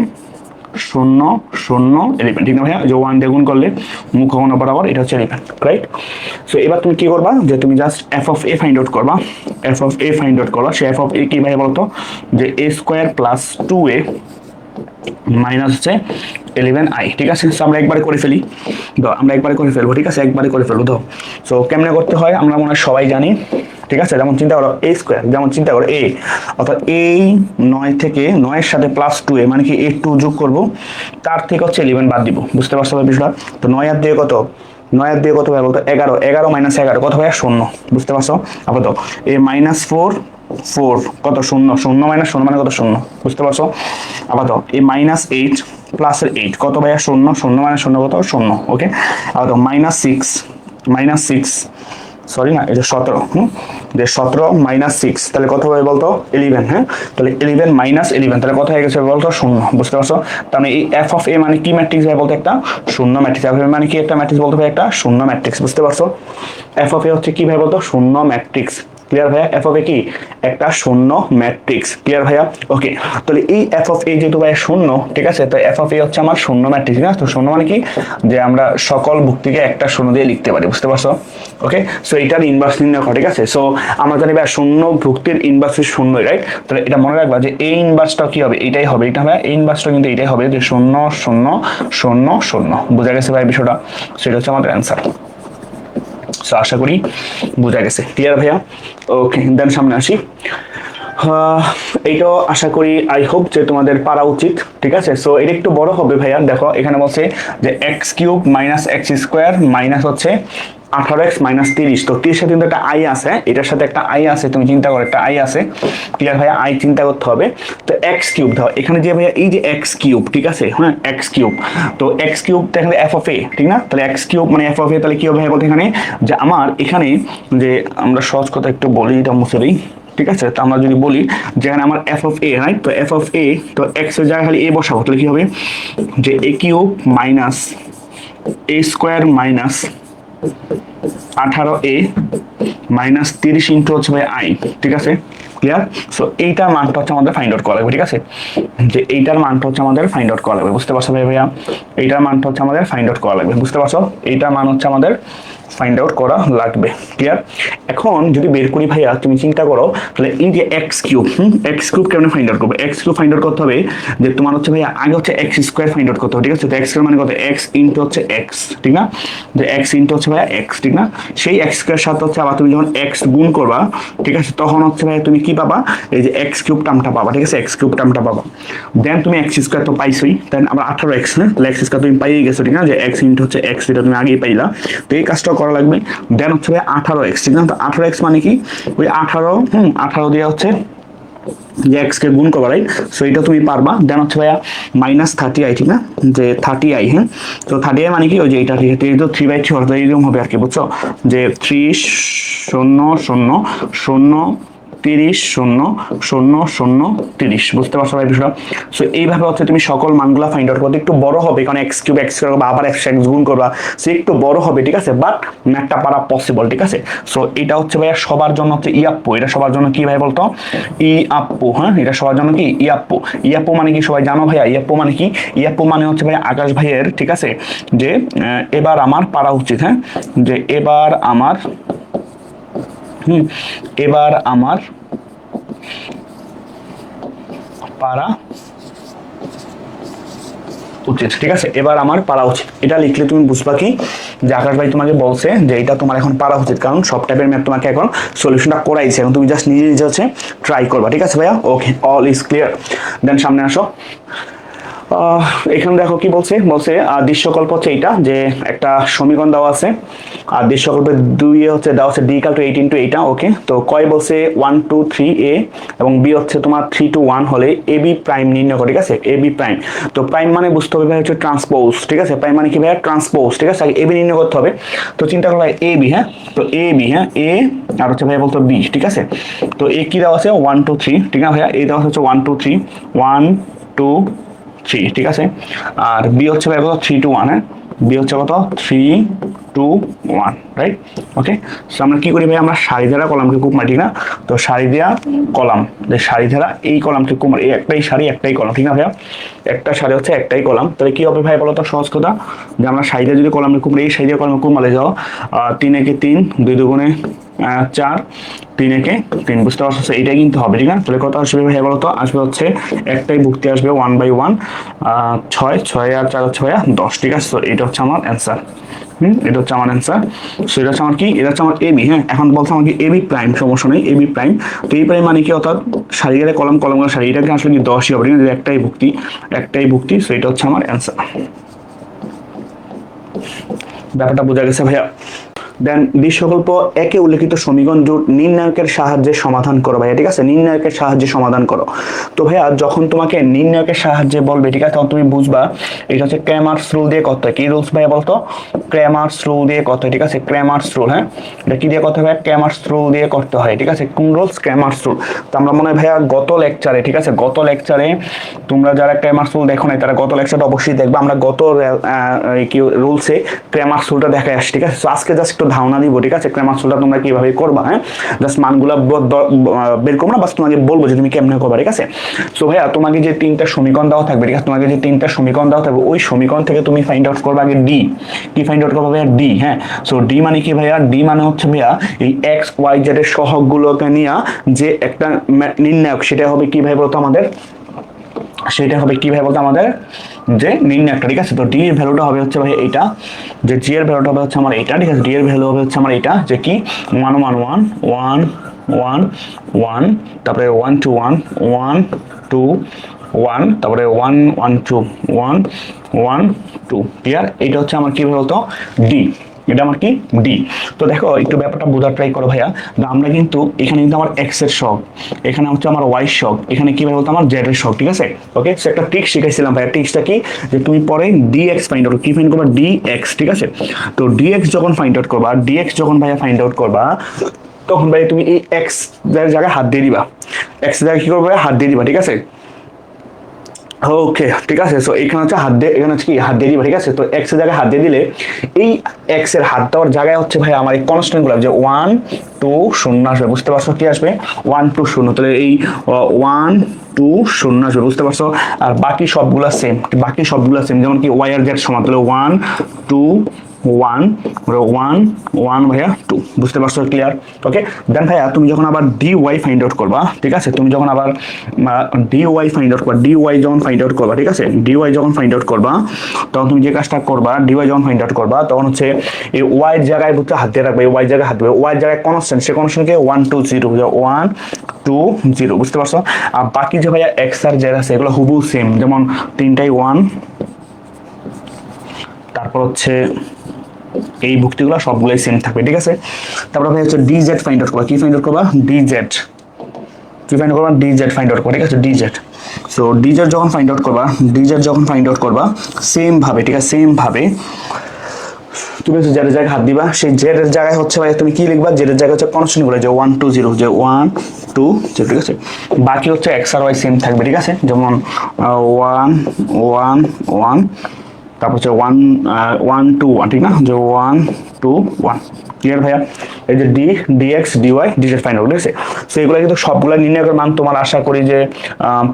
0 0 11, ঠিক না ভাইয়া, যে 1 দিয়ে গুণ করলে মুখগণনা বরাবর এটা হচ্ছে 11, রাইট। সো এবার তুমি কি করবা, যে তুমি just F of A find out করবা, F of A find out করবা। সে এফ অফ এ কি ভাই বলতো, যে a square plus 2a minus হচ্ছে 11i, ঠিক আছে। আমরা একবারে করে ফেলি, তো আমরা একবারে করে ফেলবো, ঠিক আছে, একবারে করে ফেলবো। তো সো কেমনে করতে হয় আমরা মনে হয় সবাই জানি, ঠিক আছে। যেমন চিন্তা করো a স্কোয়ার, যেমন চিন্তা করো a, অর্থাৎ এই 9 থেকে 9 সাথে প্লাস 2a মানে কি a 2 যোগ করবো, তার থেকে হচ্ছে 11 বাদ দিব, বুঝতে পারছো বিষয়টা। তো 9 আর দিয়ে কত, 9 আর দিয়ে কত ভাই বলতো 11, 11 মাইনাস 11 কত ভাইয়া 0, বুঝতে পারছো। আবার তো a মাইনাস 4 4 কত 0, 0 মাইনাস 0 মানে কত 0, বুঝতে পারছো। আবার তো এই মাইনাস 8 প্লাসের 8 কত ভাইয়া 0, 0 মাইনাস 0 কত 0, ওকে। আবার তো মাইনাস 6 সরি না এটা 17, যে 17 মাইনাস 6 তাহলে কত হবে বলতো 11, হ্যাঁ। তাহলে 11 মাইনাস 11 তাহলে কত হয়ে গেছে বলতো 0, বুঝতে পারছো। তাহলে এই এফ অফ এ মানে কি ম্যাট্রিক্স ভাই বলতো একটা শূন্য ম্যাট্রিক্স, এফ মানে কি একটা ম্যাট্রিক্স বলতে ভাই একটা শূন্য ম্যাট্রিক্স, বুঝতে পারছো। এফ অফ এ হচ্ছে কি ভাই বলতো শূন্য ম্যাট্রিক্স, ক্লিয়ার ভাইয়া। এফ অফ এ কি একটা শূন্য ম্যাট্রিক্স, ক্লিয়ার ভাইয়া, ওকে। তাহলে এই এফ অফ এ যেহেতু ভাইয়া শূন্য, ঠিক আছে, তো এফ অফ এ হচ্ছে আমার শূন্য ম্যাট্রিক্স না, তো শূন্য মানে কি যে আমরা সকল ভুক্তিকে একটা শূন্য দিয়ে লিখতে পারি, বুঝতে পারছো, ওকে। সো এটার ইনভার্স নির্ণয় করা, ঠিক আছে। সো আমরা জানি ভাইয়া শূন্য ভুক্তির ইনভার্স শূন্য, রাইট। তাহলে এটা মনে রাখবা যে এই ইনভার্সটা কি হবে, এটাই হবে, এটা ভাইয়া এই ইনভার্সটা কিন্তু এটাই হবে, যে 0 0 0 0, বোঝা গেছে ভাই বিষয়টা। সেটা হচ্ছে আমাদের অ্যান্সার। সো আশা করি বোঝা গেছে, ক্লিয়ার ভাইয়া, ওকে। দেন সামনে আসি, এইটাও আশা করি আই হোপ যে তোমাদের পারা উচিত, ঠিক আছে। সো এটা একটু বড় হবে ভাইয়া, দেখো এখানে বলছে যে x cube minus x square minus হচ্ছে 18x মাইনাস 30, তো 30 সাথে কিন্তু একটা আই আছে, এটার সাথে একটা আই আছে, তুমি চিন্তা করো একটা আই আছে, ক্লিয়ার ভাইয়া, আই চিন্তা করতে হবে। তো এক্স কিউব দাও এখানে যে ভাইয়া এই যে এক্স কিউব, ঠিক আছে, হ্যাঁ এক্স কিউব, তো এক্স কিউব এখানে এফ অফ এ, ঠিক না, তাহলে এক্স কিউব মানে এফ অফ এ, তাহলে কি হবে ভাইয়া বলতে এখানে যে আমার এখানে যে আমরা সহজ কথা একটু বলি, এটা মুছে দিই, ঠিক আছে। তো আমরা যদি বলি যেখানে আমার এফ অফ এ, রাইট, তো এফ অফ এ, তো এক্স এর জায়গায় খালি এ বসাবো, তাহলে কি হবে যে A cube minus A square minus 18a মাইনাস 30 ইন্টু হচ্ছে ভাই আই, ঠিক আছে, ক্লিয়ার। সো এইটার মানটা হচ্ছে আমাদের ফাইন্ড আউট করা লাগবে, ঠিক আছে, যে এইটার মানটা হচ্ছে আমাদের ফাইন্ড আউট করা লাগবে, বুঝতে পারছো ভাইয়া। এইটার মানটা হচ্ছে আমাদের ফাইন্ড আউট করা লাগবে, বুঝতে পারছো, এইটার মান হচ্ছে আমাদের ফাইন্ড আউট করা লাগবে, ক্লিয়ার। এখন যদি বের করি ভাইয়া, তুমি চিন্তা করো তাহলে এই যে এক্স কিউব, এক্স কিউব কেমন ফাইন্ড আউট করবে, এক্স কিউব ফাইন্ড আউট করতে হবে যে তোমার হচ্ছে ভাইয়া আগে হচ্ছে এক্স স্কোয়ার ফাইন্ড আউট করতে হবে, ঠিক আছে। তো এক্স স্কোয়ার মানে কত, এক্স ইন্টু হচ্ছে এক্স, ঠিক না, যে এক্স ইন্টু হচ্ছে ভাইয়া এক্স, ঠিক না। সেই এক্স স্কোয়ার সাথে হচ্ছে আবার তুমি যখন এক্স গুণ করবা, ঠিক আছে, তখন হচ্ছে ভাইয়া তুমি কি পাবা, এই যে এক্স কিউব টার্মটা পাবা, ঠিক আছে, এক্স কিউব টার্মটা পাবা। দেন তুমি এক্স স্কোয়ার তো পাইছোই, দেন আমরা 18x, হ্যাঁ, তাহলে এক্স স্কোয়ার তুমি পাইয়ে গেছো, ঠিক না, যে এক্স ইন্টু হচ্ছে এক্স, এটা তুমি আগেই পাইলা, তো এই কাজটা করা লাগবে। দেন হচ্ছে ভাই 18x, ঠিক না, তো 18x মানে কি ওই 18 দিয়ে হচ্ছে যে এক্স কে গুণ করবা, রাইট। সো এটা তুমি পারবা। দেন হচ্ছে ভাইয়া মাইনাস 30i, ঠিক না, যে 30i, হ্যাঁ, তো 30i মানে কি ওই যে এটা, ঠিক আছে, এই তো 3/3 অর্থাৎ এরকম হবে আর কি, বুঝছো, যে 3 0 0 0 30 0 0 0 30, বুঝতে পারছো ভাই বিষয়টা। সো এইভাবে হচ্ছে তুমি সকল মানগুলা ফাইন্ড আউট করতে, একটু বড় হবে কারণ এক্স কিউব এক্স করবা, আবার এক্স এক্স গুণ করবা, সো একটু বড় হবে, ঠিক আছে, বাট ম্যাথটা পারা পসিবল, ঠিক আছে। সো এটা হচ্ছে ভাইয়া সবার জন্য হচ্ছে ইয়াপ্পু, এটা সবার জন্য কি ভাই বলতো ইয়াপ্পু, হ্যাঁ, এটা সবার জন্য কি ইয়াপ্পু। ইয়াপ্পু মানে কি সবাই জানো ভাইয়া, ইয়াপ্পু মানে কি, ইয়াপ্পু মানে হচ্ছে ভাইয়া আকাশ ভাইয়ের, ঠিক আছে, যে এবার আমার পারা উচিত, হ্যাঁ, যে এবার আমার এবার আমার পারা উচিত, ঠিক আছে, এবার আমার পারা উচিত, এটা লিখলে তুমি বুঝবা কি যে আকাশ ভাই তোমাকে বলছে যে এটা তোমার এখন পারা উচিত, কারণ সব টাইপের ম্যাথ তোমাকে এখন সলিউশনটা করাইছে, এখন তুমি জাস্ট নিজে নিজে হচ্ছে ট্রাই করবা, ঠিক আছে ভাইয়া, ওকে, অল ইজ ক্লিয়ার। দেন সামনে আসো, এখানে দেখো কি বলছে, দৃশ্যকল্প হচ্ছে এইটা, যে একটা সমীকরণ দেওয়া আছে, আর দৃশ্যকল্পের 2 হচ্ছে দেওয়া আছে ডি ইকুয়াল টু 8 ইন্টু এইটা, ওকে। তো কয় বলছে 1 2 3 এ এবং বি হচ্ছে তোমার 3 to 1 হলে এ বি প্রাইম নির্ণয় করো, ঠিক আছে, এ বি প্রাইম। তো প্রাইম মানে বুঝতে হবে ভাই হচ্ছে ট্রান্সপোজ, ঠিক আছে, প্রাইম মানে কি ভাই ট্রান্সপোজ, ঠিক আছে, আগে এ বি নির্ণয় করতে হবে। তো চিন্তা করো ভাই এ বি, হ্যাঁ, তো এ বি, হ্যাঁ, এ আর হচ্ছে ভাই বলতো বি, ঠিক আছে। তো এ কি দেওয়া আছে 1 2 3, ঠিক আছে ভাইয়া, এই দেওয়া হচ্ছে 1 2 3 1 2 3, ঠিক আছে। আর বি হচ্ছে ভাই কত 3 to 1, হ্যাঁ বি হচ্ছে কত 3 to 1, রাইট। ওকে, সো আমরা কি করি ভাই, আমরা সারি ধারা কলামকে খুব মারি, ঠিক না? তো সারি দেওয়া কলাম, সারি ধারা এই কলামকে খুব মারি, এই একটাই সারি একটাই কলাম, ঠিক না ভাইয়া? একটা সারি হচ্ছে একটাই কলাম, তাহলে কি হবে ভাই বলো তো সহজ কথা, যে আমরা সারিতে যদি কলামকে খুব এই সারি দিয়ে কলামে খুব মারে যাও 3 একে 3, 2 দুগুণে 4, 3 একে 3, বুঝতে পারছো? এইটাই কিন্তু হবে, ঠিক না? তাহলে কত আসবে ভাই বলো তো, আসবে হচ্ছে একটাই ভুক্তি আসবে 1/1, 6, 6 আর 4 হচ্ছে ভাইয়া 10, ঠিক আছে। তো এটা হচ্ছে আমার অ্যান্সার। এটা হচ্ছে আমার অ্যান্সার। সো এটা হচ্ছে আমার কি, এটা হচ্ছে আমার এবি। হ্যাঁ, এখন বলছে আমার কি এবি প্রাইম, সমস্যা নেই, এবি প্রাইম। তো এই প্রাইম মানে কি, অর্থাৎ সারি গেলে কলম, কলম গেলে সারি, এটাকে আসলে কি 10ই হবে, ঠিক আছে? একটাই ভুক্তি, একটাই ভুক্তি। সো এটা হচ্ছে আমার অ্যান্সার। ব্যাপারটা বোঝা গেছে ভাইয়া? দেন বিশ্বকল্প একে উল্লেখিত সমীকরণ জোট নির্ণায়কের সাহায্যে সমাধান করো ভাইয়া, ঠিক আছে? নির্ণায়কের সাহায্যে সমাধান করো। তো ভাইয়া যখন তোমাকে নির্ণায়কের সাহায্যে বলবে, ঠিক আছে, তখন তুমি বুঝবা এটা হচ্ছে ক্র্যামারস রুল দিয়ে করতে হয়। কি রুলস ভাইয়া বলতো? ক্র্যামারস রুল দিয়ে করতে হয়, ঠিক আছে? ক্র্যামারস রুল, হ্যাঁ এটা কি দিয়ে করতে হয়? ক্র্যামারস রুল দিয়ে করতে হয়, ঠিক আছে? কোন রুলস? ক্র্যামারস রুল। তো আমরা মনে হয় ভাইয়া গত লেকচারে, ঠিক আছে, গত লেকচারে তোমরা যারা ক্র্যামারস রুল দেখো নাই তারা গত লেকচারটা অবশ্যই দেখবে। আমরা গত কি রুলসে ক্র্যামারস রুলটা দেখাই আসছি, ঠিক আছে? তো আজকে জাস্ট একটু ধারণা দিব, ঠিক আছে, ক্র্যামারস রুলটা তোমরা কিভাবে করবা। হ্যাঁ, জাস্ট মানগুলো বের করবো না, বাস তোমাকে বলবো যে তুমি কেমনে করবা, ঠিক আছে? সো ভাইয়া তোমাকে যে 3টা সমীকরণ দেওয়া থাকবে, ঠিক আছে, তোমাকে যে 3টা সমীকরণ দেওয়া থাকবে, ওই সমীকরণ থেকে তুমি ফাইন্ড আউট করবে আগে ডি। কি ফাইন্ড আউট করবে ভাইয়া? ডি। হ্যাঁ, সো ডি মানে কি ভাইয়া? ডি মানে হচ্ছে ভাইয়া এই এক্স ওয়াই জেড এর সহগগুলোকে নিয়ে যে একটা নির্ণায়ক, সেটা হবে কি ভাই বলতো আমাদের, সেটা হবে কি ভাই বলতো আমাদের যে নির্ণায়কটা, ঠিক আছে? তো ডি এর ভ্যালুটা হবে হচ্ছে ভাই এইটা, যে জি এর ভ্যালুটা হবে হচ্ছে আমার এইটা, ঠিক আছে? ডি এর ভ্যালু হবে হচ্ছে আমার এইটা, যে কি 1 1 1 1 1 1, তারপরে 1 2 1 1 2 1, তারপরে 1 1 2 1 1 2, ক্লিয়ার? এটা হচ্ছে আমার কি বলতো ডি, এটা আমার কি ডি। তো দেখো একটু ব্যাপারটা বোঝার ট্রাই করো ভাইয়া, আমরা কিন্তু এখানে কিন্তু আমার এক্স এর শখ, এখানে হচ্ছে আমার ওয়াই শখ, এখানে কি বলতো আমার জেড এর শখ, ঠিক আছে? ওকে, সো একটা ট্রিক শিখাইছিলাম ভাইয়া। ট্রিক্সটা কি, যে তুমি পরে ডিএক্স ফাইন্ড আউট, কি ফাইন্ড করবা? ডিএক্স, ঠিক আছে? তো ডিএক্স যখন ফাইন্ড আউট করবা, ডিএক্স যখন ভাইয়া ফাইন্ড আউট করবা, তখন ভাই তুমি এই এক্স এর জায়গায় হাত দিয়ে দিবা, এক্স এর জায়গায় কি করবে? হাত দিয়ে দিবা, ঠিক আছে? ওকে, ঠিক আছে। সো এখানে হচ্ছে হাত দিয়ে, এখানে হচ্ছে কি হাত দিয়ে দিবা, ঠিক আছে? তো এক্স এর জায়গায় হাত দিয়ে দিলে এই এক্স এর হাত দেওয়ার জায়গায় হচ্ছে ভাই আমার এই কনস্ট্যান্ট গুলো যে 1 2 0 আসবে, বুঝতে পারছো? কি আসবে? 1 2 0, তাহলে এই 1 2 0 আসবে, বুঝতে পারছো? আর বাকি সবগুলা সেম, বাকি সবগুলা সেম, যেমন কি ওয়াই আর জেড সমান, তাহলে 1 2 1 1 1 ভাইয়া 2, বুঝতে পারছো? ক্লিয়ার? ওকে, দেন ভাইয়া তুমি যখন আবার ডি ওয়াই ফাইন্ড আউট করবা, ঠিক আছে, তুমি যখন আবার ডি ওয়াই ফাইন্ড আউট করবা, ডি ওয়াই যখন ফাইন্ড আউট করবা, ঠিক আছে, ডি ওয়াই যখন ফাইন্ড আউট করবা, তখন তুমি যে কাজটা করবা, ডি ওয়াই যখন ফাইন্ড আউট করবা, তখন হচ্ছে এই ওয়াই এর জায়গায় বুঝতে হাত দিয়ে রাখবে, ওয়াই জায়গায় হাত দেবে, ওয়াই জায়গায় কনস্ট্যান্ট, সে কনস্ট্যান্টকে 1 2 0, 1 2 0, বুঝতে পারছো? আর বাকি যে ভাইয়া এক্স আর জেড আছে এগুলো হুবহু সেম, যেমন তিনটাই 1, তারপর হচ্ছে এই ভুক্তিগুলো সবগুলোই সেম থাকবে, ঠিক আছে? তারপর ভাই হচ্ছে ডিজেড ফাইন্ড আউট করবা, কি ফাইন্ড আউট করবা? ডিজেড, কি ফাইন্ড করবা? ডিজেড ফাইন্ড আউট করবা, ঠিক আছে? ডিজেড। সো ডিজেড যখন ফাইন্ড আউট করবা, ডিজেড যখন ফাইন্ড আউট করবা, সেম ভাবে, ঠিক আছে, সেম ভাবে তুমি হচ্ছে জেড এর জায়গায় হাত দিবা, সেই জেড এর জায়গায় হচ্ছে ভাই তুমি কি লিখবা? জেড এর জায়গায় হচ্ছে কনস্ট্যান্ট গুলো, যে 1 2 0, যে 1 2 0, ঠিক আছে? বাকি হচ্ছে এক্স আর ওয়াই সেম থাকবে, ঠিক আছে? যেমন 1 1 1, তারপর হচ্ছে 1 1 2 1, ঠিক না? যে 1 2 1, ক্লিয়ার ভাইয়া? এই যে D dx dy dz find out, ঠিক আছে? সো এগুলো কিন্তু সবগুলো নির্ণায়কের মান তোমার আশা করি যে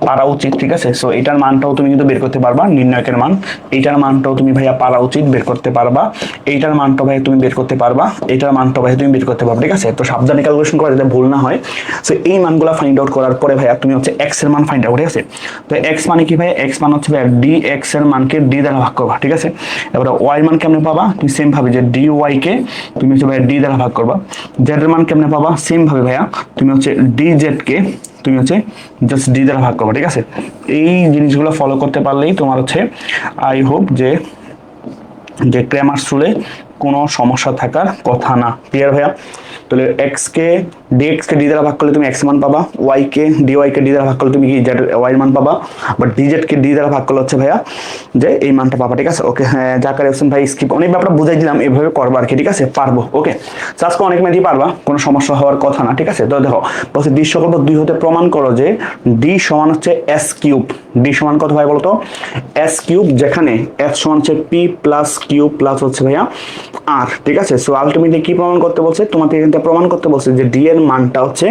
পারা উচিত, ঠিক আছে? সো এটার মানটাও তুমি কিন্তু বের করতে পারবা, নির্ণায়কের মান, এইটার মানটাও তুমি ভাইয়া পারা উচিত, বের করতে পারবা, এইটার মানটাও ভাই তুমি বের করতে পারবা, এইটার মানটাও ভাই তুমি বের করতে পারবা, ঠিক আছে? তো সাবধানে ক্যালকুলেশন করা যাতে ভুল না হয়। সো এই মানগুলো ফাইন্ড আউট করার পরে ভাইয়া তুমি হচ্ছে এক্স এর মান ফাইন্ড আউট, ঠিক আছে? তো এক্স মানে কি ভাই? এক্স মান হচ্ছে ভাই ডি এক্স এর মানকে ডি দ্বারা ভাগ করবা, ঠিক আছে? এবারে ওয়াই মান কেমনে পাবা? তুমি সেম ভাবে যে ডি ওয়াই কে তুমি হচ্ছে ভাই ডি দ্বারা ভাগ করবা। জেড এর মান কেমনে পাবা? সেম ভাবে ভাইয়া তুমি হচ্ছে ডি জেড কে তুমি হচ্ছে জাস্ট ডি দ্বারা ভাগ করবা, ঠিক আছে? এই জিনিসগুলো ফলো করতে পারলেই তোমার হচ্ছে আই হোপ যে ক্র্যামারস রুলে কোনো সমস্যা থাকার কথা না। ক্লিয়ার ভাইয়া? তাহলে কে dx কে d দ্বারা ভাগ করলে তুমি x মান পাবা, y কে dy কে d দ্বারা ভাগ করলে তুমি কি z y মান পাবা, বাট dz কে d দ্বারা ভাগ করলে হচ্ছে ভাইয়া যে এই মানটা পাবা। ঠিক আছে? ওকে, হ্যাঁ জাকার হোসেন ভাই স্কিপ, অনেক ব্যাপারটা বুঝাই দিলাম, এভাবে করবা আর কি। ঠিক আছে? পারবো। ওকে, আজকে অনেক ম্যাথই পারবা, কোনো সমস্যা হওয়ার কথা না। ঠিক আছে? তো দেখো বলছে দৃশ্যকল্প 2 হতে প্রমাণ করো যে d সমান হচ্ছে s কিউব। d সমান কত হয় বলতো? s কিউব, যেখানে s সমান হচ্ছে p প্লাস কিউ প্লাস হচ্ছে ভাইয়া r। ঠিক আছে? সো আলটিমেটলি কি প্রমাণ করতে বলছে? তোমাকে এখানে প্রমাণ করতে বলছে যে d এর মানটা হচ্ছে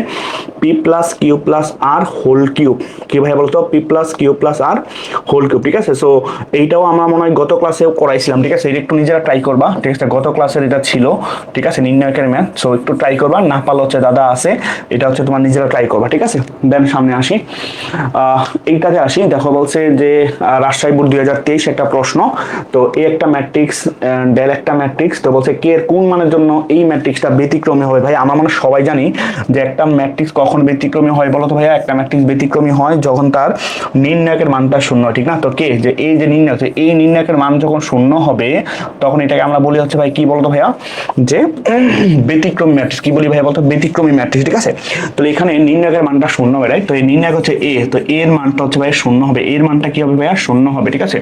p plus q plus r whole cube. কি ভাইয়া বলতো? p plus q plus r whole cube. ঠিক আছে? সো এইটাও আমরা মনে হয় গত ক্লাসেও করাইছিলাম। ঠিক আছে? এটা একটু নিজেরা ট্রাই করবা। ঠিক আছে? গত ক্লাসের এটা ছিল। ঠিক আছে? নির্ণয়কের ম্যাথ। সো একটু ট্রাই করবা, না পারলে হচ্ছে দাদা আছে, এটা হচ্ছে তোমার নিজেরা ট্রাই করবা। ঠিক আছে? দেন সামনে আসি, এইটাতে আসি। দেখো বলছে যে রাজশাহী বোর্ড 2023 একটা প্রশ্ন। তো এই একটা ম্যাট্রিক্স, ডেল একটা ম্যাট্রিক্স। তো বলছে কে এর কোন মানের জন্য এই ম্যাট্রিক্সটা ব্যতিক্রমী হবে। ভাই আমরা মানে সবাই জানি যে একটা ম্যাট্রিক্স কখন ব্যতিক্রমী হয় বলো তো ভাইয়া? একটা ম্যাট্রিক্স ব্যতিক্রমী হয় যখন তার নির্ণায়কের মানটা শূন্য। ঠিক না? তো কে যে এই যে নির্ণায়ক, এই নির্ণায়কের মান যখন শূন্য হবে তখন এটাকে আমরা বলি হচ্ছে ভাই কি বলতো ভাইয়া? যে ব্যতিক্রমী ম্যাট্রিক্স। কি বলি ভাইয়া বলতো? ব্যতিক্রমী ম্যাট্রিক্স। ঠিক আছে? তো এখানে নির্ণায়কের মানটা শূন্য হবে, রাইট? তো এই নির্ণায়ক হচ্ছে এ, তো এর মানটা হচ্ছে ভাইয়া শূন্য হবে। এর মানটা কি হবে ভাইয়া? শূন্য হবে। ঠিক আছে?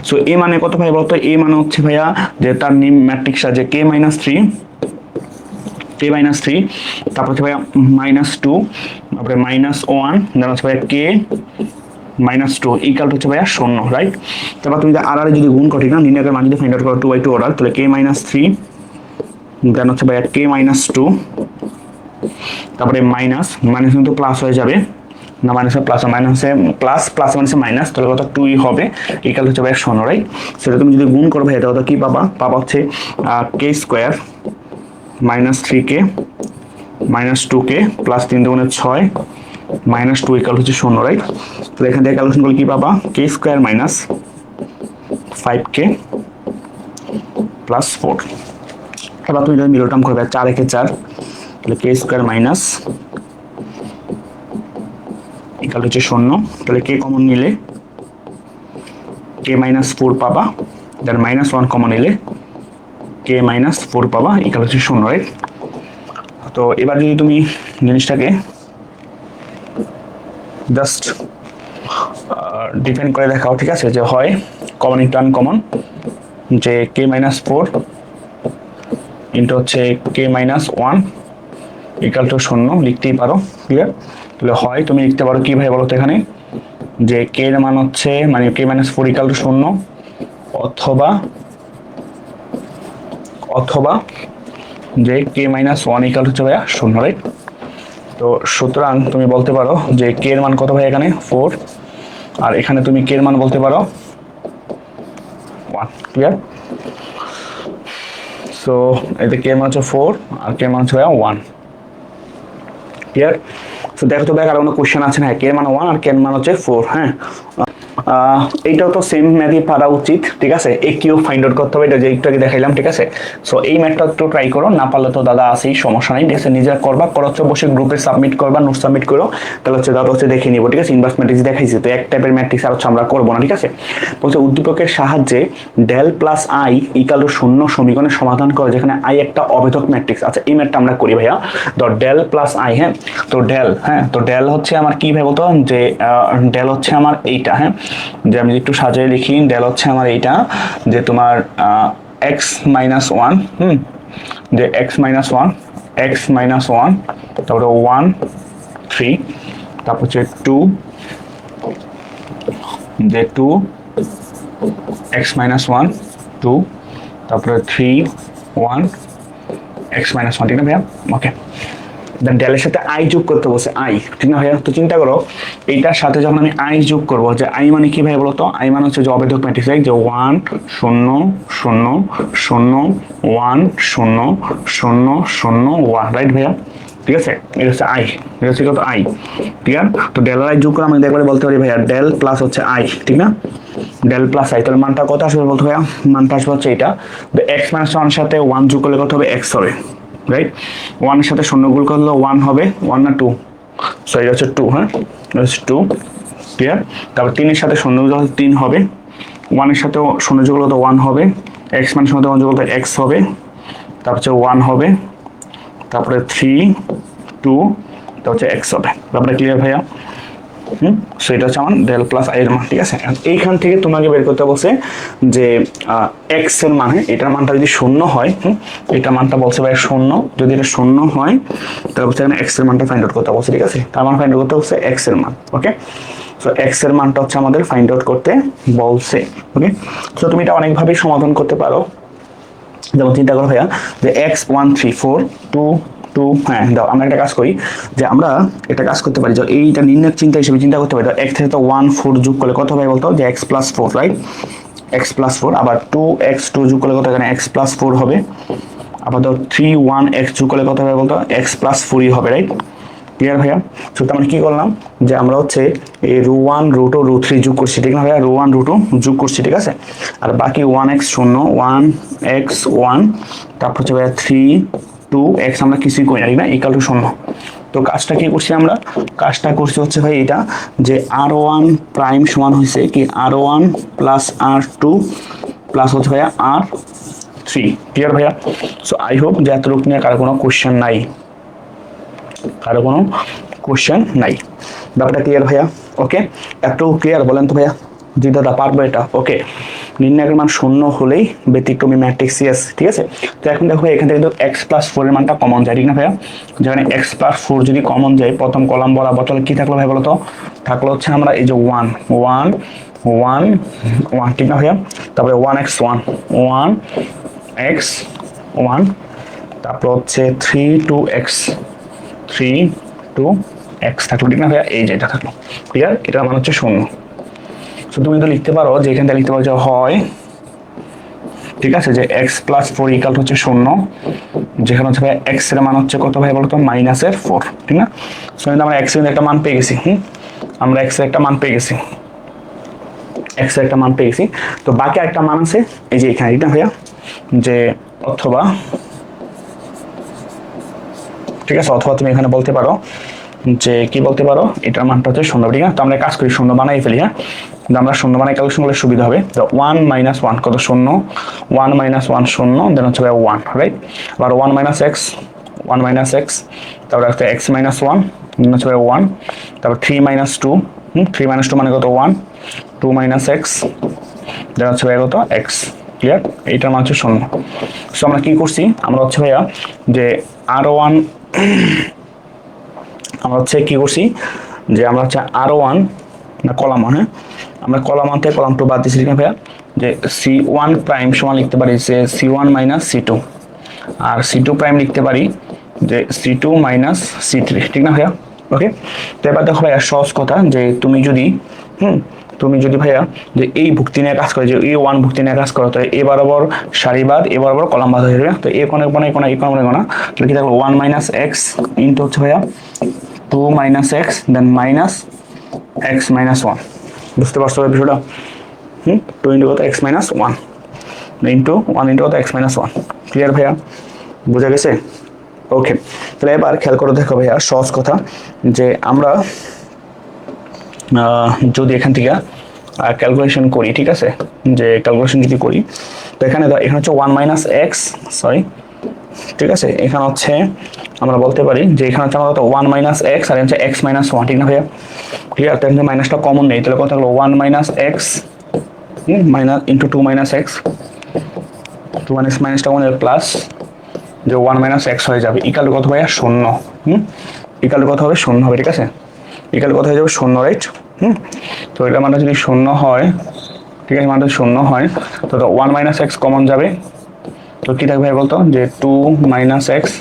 সো এ মানে কত ভাইয়া বলতো? এ মানে হচ্ছে ভাইয়া যে তার ম্যাট্রিক্সটা যে k মাইনাস থ্রি, তারপর হচ্ছে ভাইয়া -2, তারপরে -1, দেন হচ্ছে ভাইয়া k -2 ইকুয়াল হচ্ছে ভাইয়া শূন্য, রাইট? তারপর তুমি আর আর যদি গুণ করো, ঠিক না, নির্ণায়কের মান যদি ফাইন্ড আউট করো 2/2 অর্ডার, তাহলে k -3, দেন হচ্ছে ভাইয়া k -2, তারপরে মাইনাস কিন্তু প্লাস হয়ে যাবে না, মাইনাসে প্লাস, মাইনাসে প্লাস, প্লাস মাইনাসে মাইনাস, তাহলে কত 2 হবে, ইকুয়াল হচ্ছে ভাইয়া শূন্য, রাইট? সেটা তুমি যদি গুণ করো ভাই এটা কত কি পাবা? পাবা হচ্ছে k square -3k -2k plus 3 দুগুণে 6 -2 ইকুয়াল হচ্ছে শূন্য, রাইট? তাহলে এখান থেকে ক্যালকুলেশন করলে কি পাবা? k square minus 5k plus 4। এবার তুমি যদি মিডল টার্ম করবে 4 একে 4, তাহলে k স্কোয়ার মাইনাস ইকুয়াল হচ্ছে শূন্য। তাহলে k কমন নিলে k -4 পাবা, দেন -1 কমন নিলে k -4 পাবা, ইকুয়াল হচ্ছে শূন্য, রাইট? তো এবার যদি তুমি জিনিসটাকে জাস্ট ডিফাইন করে দেখাও, ঠিক আছে, যে হয় কমন ইন্টু আনকমন, যে k -4 ইন্টু হচ্ছে k -1 ইকুয়াল টু শূন্য লিখতেই পারো। ক্লিয়ার? তাহলে হয় তুমি লিখতে পারো কি ভাই বলো তো এখানে, যে k এর মান হচ্ছে মানে k -4 ইকুয়াল টু শূন্য, অথবা যে k -1 ইকুয়াল হচ্ছে ভাইয়া শূন্য, রাইট? তো সুতরাং তুমি বলতে পারো যে k এর মান কত ভাই এখানে 4, আর এখানে তুমি k এর মান বলতে পারো 1। ক্লিয়ার? সো এতে k এর মান হচ্ছে 4 আর k এর মান হচ্ছে ভাইয়া 1। ক্লিয়ার? তো দেখো তো ভাই আর কোনো কোশ্চেন আছে না? k এর মান 1 আর k এর মান হচ্ছে 4। হ্যাঁ, এইটাও তো সেম ম্যাথই পারা উচিত। ঠিক আছে? এ কিউ ফাইন্ড আউট করতে হবে, এটা যে একটু আগে দেখাইলাম। ঠিক আছে? সো এই ম্যাথটা একটু ট্রাই করো, না পারলে তো দাদা আছেই, সমস্যা নাই। ঠিক আছে? নিজেরা করবা, হচ্ছে বসে গ্রুপে সাবমিট করবা, নোট সাবমিট করো, তাহলে হচ্ছে দাদা হচ্ছে দেখে নিব। ঠিক আছে? ইনভার্স ম্যাট্রিক্স দেখাইছি, তো এক টাইপের ম্যাট্রিক্স আর হচ্ছে আমরা করবো না। ঠিক আছে? বলছে উদ্দীপকের সাহায্যে del plus I equal to শূন্য সমীকরণের সমাধান করে, যেখানে আই একটা অভেদক ম্যাট্রিক্স। আচ্ছা, এই ম্যাথটা আমরা করি ভাইয়া। তো ডেল প্লাস আই, হ্যাঁ, তো ডেল, হ্যাঁ, তো ডেল হচ্ছে আমার কি ভাই বলতো, যে ডেল হচ্ছে আমার এইটা, হ্যাঁ, যে আমি একটু সাজিয়ে লিখি, ডেল হচ্ছে আমার এইটা, যে তোমার x -1, যে x -1, তারপরে 1 3, তারপর হচ্ছে 2, যে 2 x -1 2, তারপরে 3 1 x -1, ঠিক না ভাইয়া? ওকে, দেন ডেলের সাথে আই যোগ করতে বলছে, আই, ঠিক না ভাইয়া? তো চিন্তা করো এইটার সাথে যখন আমি আই যোগ করবো, যে আই মানে কি ভাই বলতো? আই মানে হচ্ছে যে অভেদক ম্যাট্রিক্স, যে 1 0 0 0 1 0 0 0 1, রাইট ভাইয়া? ঠিক আছে? এটা হচ্ছে আই, এটা হচ্ছে কত? আই। ঠিক আছে? তো ডেল আই যোগ করে আমি একবারে বলতে পারি ভাইয়া ডেল প্লাস হচ্ছে আই, ঠিক না? ডেল প্লাস আই, তাহলে মানটা কত আসবে বলতে ভাইয়া? মানটা আসবে হচ্ছে এটা, x -1 সাথে 1 যোগ করলে কত হবে? x হবে, রাইট? 1 এর সাথে শূন্য গুণ করলে 1 হবে, 1 না 2, সো এটা হচ্ছে 2, হ্যাঁ, এটা হচ্ছে 2। ক্লিয়ার? তারপর 3 এর সাথে শূন্য যোগ করলে 3 হবে, 1 এর সাথে শূন্য যোগ করলে 1 হবে, x মানে শূন্য যোগ করলে x হবে, তারপর হচ্ছে 1 হবে, তারপরে 3 2, তারপর হচ্ছে x হবে। ব্যাপারটা ক্লিয়ার ভাইয়া? সো এটা হচ্ছে আমার ডেল প্লাস আই এর মান, ঠিক আছে। এইখান থেকে তোমাকে বের করতে বলছে যে এক্স এর মানে এটার মানটা যদি শূন্য হয়, এটা মানটা বলছে ভাই শূন্য, যদি এটা শূন্য হয় তাহলে হচ্ছে এখানে এক্স এর মানটা ফাইন্ড আউট করতে বলছে, ঠিক আছে। তার মান ফাইন্ড আউট করতে বলছে এক্স এর মান, ওকে। সো এক্স এর মানটা হচ্ছে আমাদের ফাইন্ড আউট করতে বলছে, ওকে। সো তুমি এটা অনেকভাবেই সমাধান করতে পারো। যেমন চিন্তা করো ভাইয়া যে এক্স 1 3 4 2 2, হ্যাঁ দাও আমরা একটা কাজ করি যে আমরা একটা কাজ করতে পারি যে এইটা নির্ণয় চিন্তা হিসেবে চিন্তা করতে পারি। এক্স থেকে তো 1 4 যোগ করলে কত হবে বলতো, যে x plus 4, right? X plus 4, আবার 2x2 যোগ করলে কত, এখানে এক্স প্লাস 4 হবে। আবার ধর 3 1x যোগ করলে কত হবে বলতো, এক্স প্লাস 4ই হবে, রাইট? ক্লিয়ার ভাইয়া? সো আমরা কি করলাম যে আমরা হচ্ছে এই রো1 রো2 রো3 যোগ করছি, ঠিক না ভাইয়া? রো1 রো2 যোগ করছি, ঠিক আছে। আর বাকি 1x শূন্য, 1x 1, তারপর হচ্ছে ভাইয়া 3 2x আমরা কিছুই করি না, ঠিক না, ইকুয়াল টু শূন্য। তো কাজটা কি করছি আমরা, কাজটা করছি হচ্ছে ভাই এটা যে r1 প্রাইম সমান হয়েছে কি r1 প্লাস r2 প্লাস হচ্ছে ভাইয়া r3। ক্লিয়ার ভাইয়া? সো আই হোপ যে এতটুকু নিয়ে কারো কোনো কোশ্চেন নাই, কারো কোনো কোশ্চেন নাই। ব্যাপারটা ক্লিয়ার ভাইয়া? ওকে, একটু ক্লিয়ার বলেন তো ভাইয়া? জি দাদা পারবো এটা, ওকে। নির্ণায়কের মান শূন্য হলেই ব্যতিক্রমী ম্যাট্রিক্স, ইয়েস, ঠিক আছে। তো এখন দেখো এখান থেকে কিন্তু এক্স প্লাস 4 এর মানটা কমন যায়, ঠিক না ভাইয়া? যেখানে এক্স প্লাস 4 যদি কমন যায় প্রথম কলাম বরাবর, তাহলে কি থাকলো ভাই বলো তো? থাকলো হচ্ছে আমরা এই যে 1 1 1 1, ঠিক না ভাইয়া? তারপরে 1x 1 1x 1, তারপর হচ্ছে 3 2x 3 2x থাকলো, ঠিক না ভাইয়া? এই যে এটা থাকলো, ক্লিয়ার? এটার মান হচ্ছে শূন্য। সো তুমি তো লিখতে পারো যে এখান থেকে লিখতে পারো যে হয়, ঠিক আছে, যে x প্লাস 4 ইকুয়াল হচ্ছে শূন্য, যেখানে হচ্ছে ভাই x এর মান হচ্ছে কত ভাই বলতো, মাইনাসের 4, ঠিক না? সো আমরা x এর একটা মান পেয়ে গেছি, আমরা x এর একটা মান পেয়ে গেছি, x এর একটা মান পেয়ে গেছি। তো বাকি একটা মান আছে এই যে এখানে, ঠিক না ভাইয়া? যে অথবা, ঠিক আছে, অথবা তুমি এখানে বলতে পারো যে কি বলতে পারো, এটার মানটা হচ্ছে শূন্য, ঠিক না? তো আমরা কাজ করি শূন্য বানাই ফেলি, হ্যাঁ। আমরা শূন্য বানাই ক্যালকুলেশন করলে সুবিধা হবে। তো 1 মাইনাস 1 কত, শূন্য, 1 মাইনাস 1 শূন্য, দেন হচ্ছে 1, রাইট? আবার 1 মাইনাস এক্স, 1 মাইনাস এক্স, তারপরে একটা এক্স মাইনাস 1, দেন হচ্ছে 1, তারপর 3 মাইনাস 2, 3 মাইনাস 2 মানে কত, 1, 2 মাইনাস এক্স, দেন হচ্ছে কত, এক্স। ক্লিয়ার? এইটার মান হচ্ছে শূন্য। সো আমরা কি করছি, আমরা হচ্ছে ভাইয়া যে r1 আমরা হচ্ছে কি করছি যে আমরা হচ্ছে r1 না কলাম 1, হ্যাঁ, আমরা কলাম 1 থেকে কলাম 2 বাদ দিয়েছি, ঠিক না ভাইয়া? যে c1 প্রাইম সমান লিখতে পারি যে c1 মাইনাস c2, আর c2 প্রাইম লিখতে পারি যে c2 মাইনাস c3, ঠিক না ভাইয়া? ওকে। তো এবার দেখো ভাইয়া সহজ কথা যে তুমি যদি তুমি যদি ভাইয়া যে এই ভুক্তি নিয়ে কাজ করে, যে এই 1 ভুক্তি নিয়ে কাজ করো, তো এ বরাবর সারিবাদ, এ বরাবর কলাম বাদ হয়ে যাবে। তো এ কোণে কোণে কোণে এই কোণে কোণে তাহলে কি থাকবে, 1 মাইনাস এক্স ইন্টু হচ্ছে ভাইয়া 2 minus x, than minus x minus 1। বুঝতে পারছো বিষয়টা? 2 ইন্টু কত, এক্স মাইনাস 1 ইন্টু 1 ইন্টু কত, এক্স মাইনাস 1। ক্লিয়ার ভাইয়া? বোঝা গেছে? ওকে। তাহলে এবার খেয়াল করে দেখো ভাইয়া সহজ কথা যে আমরা যদি এখান থেকে ক্যালকুলেশন করি, ঠিক আছে, যে ক্যালকুলেশন যদি করি, তো এখানে এখানে হচ্ছে 1 মাইনাস এক্স, সরি, ঠিক আছে, এখানে হচ্ছে আমরা বলতে পারি যে এখানে হচ্ছে আমাদের 1 মাইনাস এক্স আর হচ্ছে এক্স মাইনাস 1, ঠিক না ভাইয়া? ক্লিয়ার? তো এখানে মাইনাসটা কমন নেই, তাহলে কত হলো, 1 minus x minus into 2 minus x, 2 minus মাইনাসটা কমন প্লাস যে 1 মাইনাস এক্স হয়ে যাবে ইকাল কত ভাইয়া, শূন্য। ইকাল কত হবে, শূন্য হবে, ঠিক আছে? ইকাল কত হয়ে যাবে, শূন্য, রাইট? তো এটা মানে যদি শূন্য হয়, ঠিক আছে, মানে শূন্য হয় তো 1 মাইনাস এক্স কমন যাবে, তো কি থাকবে বলতো, যে 2 মাইনাস এক্স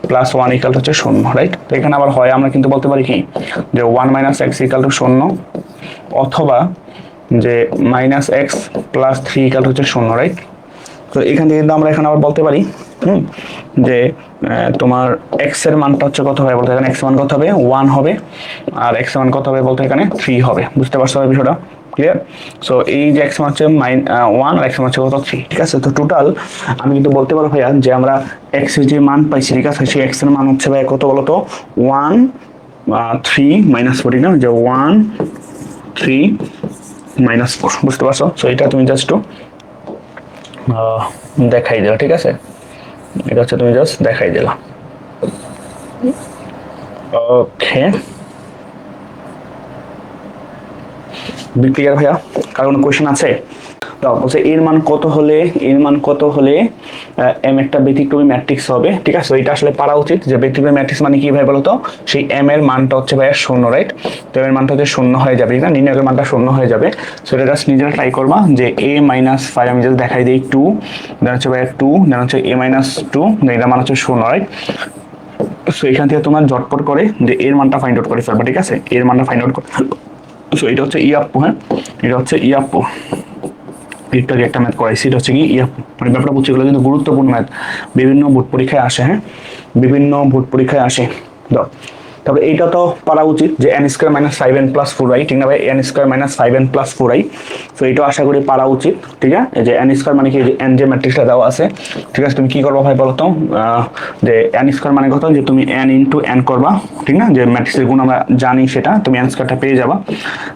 প্লাস 1 ইকাল হচ্ছে শূন্য, রাইট? তো এখানে আবার হয় আমরা কিন্তু বলতে পারি কি যে 1 মাইনাস এক্স ইকাল টু শূন্য, অথবা যে মাইনাস এক্স প্লাস 3 ইকাল হচ্ছে শূন্য, রাইট? তো এখান থেকে কিন্তু আমরা এখানে আবার বলতে পারি যে তোমার এক্স এর মানটা হচ্ছে কত হবে বলতে, এখানে এক্স মান কত হবে, 1 হবে, আর এক্স মান কত হবে বলতে এখানে 3 হবে। বুঝতে পারছো বিষয়টা? ক্লিয়ার? সো এই যে এক্স মান হচ্ছে 1 আর এক্স মান হচ্ছে কত, 3, ঠিক আছে? তো টোটাল আমি কিন্তু বলতে পারবো ভাইয়া যে আমরা এক্স এর যে মান পাইছি, ঠিক আছে, সেই এক্স এর মান হচ্ছে ভাই কত বলতো, 1 3 মাইনাস 4, না, যে 1 3 মাইনাস 4। বুঝতে পারছো? সো এটা তুমি জাস্ট দেখাই দাও, ঠিক আছে? এটা হচ্ছে তুমি জাস্ট দেখাই দিলাম। ওকে, ক্লিয়ার ভাইয়া? কারণ কোয়েশ্চেন আছে তো বলছে এর মান কত হলে, এর মান কত হলে এম একটা ব্যতিক্রমী ম্যাট্রিক্স হবে, ঠিক আছে? এটা আসলে পারা উচিত যে ব্যতিক্রমী ম্যাট্রিক্স মানে কি ভাই বলতো, সেই এম এর মানটা হচ্ছে ভাইয়া শূন্য, রাইট? তো এম এর মানটা হচ্ছে শূন্য হয়ে যাবে, ঠিক না? নির্ণয়ের মানটা শূন্য হয়ে যাবে। সো এটা জাস্ট নিজেরা ট্রাই করবা যে এ মাইনাস ফাইভ, আমি জাস্ট দেখাই দিই টু, দেন হচ্ছে ভাইয়া টু, দেন হচ্ছে এ মাইনাস টু, এটা মান হচ্ছে শূন্য, রাইট? সো এখান থেকে তোমার ঝটপট করে যে এর মানটা ফাইন্ড আউট করে ফেলবা, ঠিক আছে? এর মানটা ফাইন্ড আউট করে, সো এটা হচ্ছে ই আপু, হ্যাঁ এটা হচ্ছে ই আপু, একটু আগে একটা ম্যাথ করাইছি, এটা হচ্ছে কি মানে ব্যাপারটা বুঝছি, এগুলো কিন্তু গুরুত্বপূর্ণ ম্যাথ, বিভিন্ন বোর্ড পরীক্ষায় আসে, হ্যাঁ বিভিন্ন বোর্ড পরীক্ষায় আসে। তো তারপরে এইটা তো পারা উচিত যে N square minus five N plus four I, ঠিক না ভাই? N square minus five N plus four I, তো এটাও আশা করি পারা উচিত, ঠিক আছে? এই যে এন স্কোয়ার মানে কি, যে এন যে ম্যাট্রিক্সটা দেওয়া আছে, ঠিক আছে? তুমি কি করবো ভাই বলো তো, যে এন স্কোয়ার মানে কত, যে তুমি এন ইন্টু এন করবা, ঠিক না? যে ম্যাট্রিক্সের গুণ আমরা জানি সেটা, তুমি এন স্কোয়ারটা পেয়ে যাবা।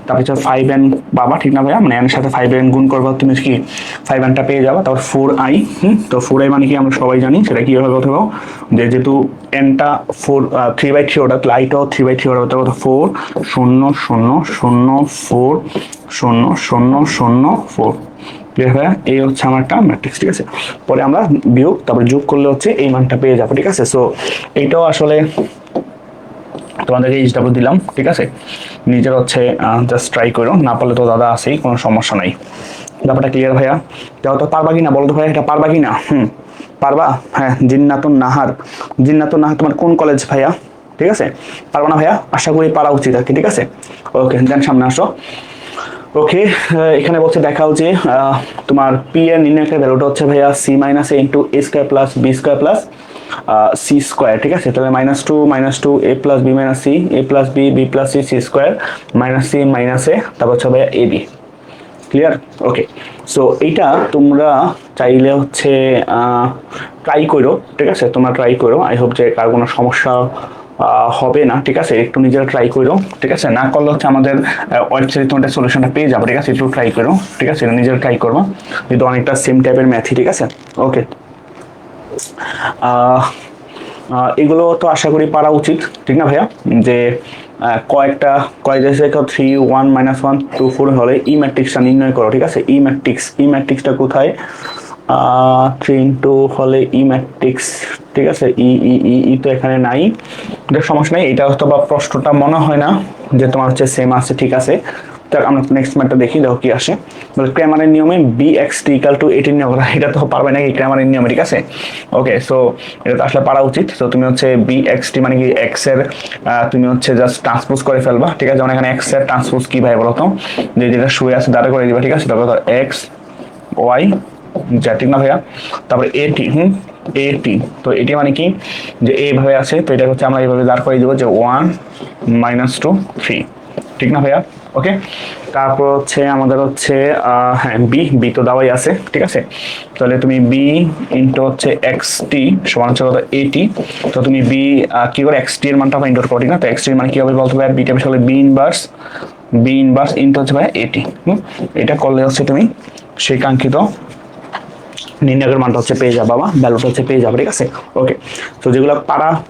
তারপর হচ্ছে ফাইভ এন পাবা, ঠিক না ভাইয়া? মানে এন এর সাথে ফাইভ এন গুণ করবা, তুমি কি ফাইভ এনটা পেয়ে যাবা। তারপর ফোর আই, তো ফোর আই মানে কি আমরা সবাই জানি, সেটা কি হবে বলতে পারবো, যে যেহেতু এনটা four, three by three order, লাইটও থ্রি বাই থ্রি অর্ডার হতে কত, ফোর শূন্য শূন্য শূন্য ফোর শূন্য শূন্য শূন্য ফোর, ক্লিয়ার ভাইয়া? এই হচ্ছে আমার একটা ম্যাট্রিক্স, ঠিক আছে? পরে আমরা বিয়োগ তারপরে যোগ করলে হচ্ছে এই মানটা পেয়ে যাবো, ঠিক আছে? সো এইটাও আসলে তোমাদেরকে এইচডাব্লিউ দিলাম, ঠিক আছে? নিজের হচ্ছে জাস্ট ট্রাই করো, না পারলে তো দাদা আছেই, কোনো সমস্যা নাই। ব্যাপারটা ক্লিয়ার ভাইয়া? যাও তো, পারবা কিনা বলো তো ভাইয়া, এটা পারবা কিনা? পারবা? হ্যাঁ, জিন্নাতুন নাহার, জিন্নাতুন নাহার তোমার কোন কলেজ ভাইয়া? ঠিক আছে, পারবো না ভাইয়া? আশা করি পারা উচিত আর কি, ঠিক আছে? ওকে, দেন সামনে আসো। ওকে, এখানে বলছে দেখাও যে তোমার পি এর নির্ণায়কের ভ্যালুটা হচ্ছে ভাইয়া C minus A into A square plus B square plus C square, ঠিক আছে? তাহলে minus two A plus B minus C, A plus B, B plus C, C square minus C minus A, তারপর হচ্ছে ভাইয়া A B, clear? Okay, so এইটা তোমরা চাইলে হচ্ছে ট্রাই করো, ঠিক আছে? তোমরা ট্রাই করো, আই হোপ যে কার কোনো সমস্যা হবে না, ঠিক আছে? একটু নিজেরা ট্রাই করো, ঠিক আছে? না করলে হচ্ছে আমাদের ওয়েবসাইটে তোমাদের সলিউশনটা পেয়ে যাবো, ঠিক আছে? একটু ট্রাই করো, ঠিক আছে? এটা নিজেরা ট্রাই করবো, যেহেতু অনেকটা সেম টাইপের ম্যাথই, ঠিক আছে? ওকে, এগুলো তো আশা করি পারা উচিত, ঠিক না ভাইয়া? যে কয়েকটা three one minus one two four হলে ই ম্যাট্রিক্সটা নির্ণয় করো, ঠিক আছে? ই ম্যাট্রিক্সটা কোথায়? থ্রি ইন্টু হলে ই ম্যাট্রিক্স, ঠিক আছে? ই ই ই ই তো এখানে নাই, এটা সমস্যা নাই। এটা হয়তো বা প্রশ্নটা মনে হয় না যে তোমার হচ্ছে সেম আছে, ঠিক আছে? তার আমরা নেক্সট ম্যাটটা দেখি, দেখো কি আসে। ক্র্যামারের নিয়মে B X T equal to এটির নিয়ম, এটা তো পারবে নাকি ক্র্যামারের নিয়মে, ঠিক আছে? ওকে, সো এটা তো আসলে পারা উচিত। তো তুমি হচ্ছে বি এক্স টি মানে কি এক্স এর তুমি হচ্ছে জাস্ট ট্রান্সপোজ করে ফেলবা, ঠিক আছে? যেমন এখানে এক্স এর ট্রান্সপোজ কি ভাই বলতো, যে যেটা শুয়ে আছে দাঁড়া করে দিবা, ঠিক আছে? তারপর এক্স ওয়াই যা, ঠিক না ভাইয়া? তারপরে এটি, এটি, তো এটি মানে কি, যে এইভাবে আছে, তো এটা হচ্ছে আমরা এইভাবে দাঁড় করে দিব যে ওয়ান মাইনাস টু থ্রি, ঠিক না ভাইয়া? ওকে, তারপর হচ্ছে আমাদের হচ্ছে হ্যাঁ বি তো দেওয়াই আছে, ঠিক আছে? তাহলে তুমি বি ইন্টু হচ্ছে এক্স টি সমান হচ্ছে কত, এটি। তো তুমি বি কি করে এক্স টি এর মানটা ফাইন্ড আউট করো, ঠিক না? তো এক্স টি এর মানে কি হবে বলতে পারবে, বিটা আসলে বি ইনভার্স ইন্টু হচ্ছে ভাই এটি। এটা করলে হচ্ছে তুমি সেই কাঙ্ক্ষিত নির্ণায়কের মানটা হচ্ছে পেয়ে যাবা বা ভ্যালুটা হচ্ছে পেয়ে যাবে, ঠিক আছে? ওকে, তো যেগুলো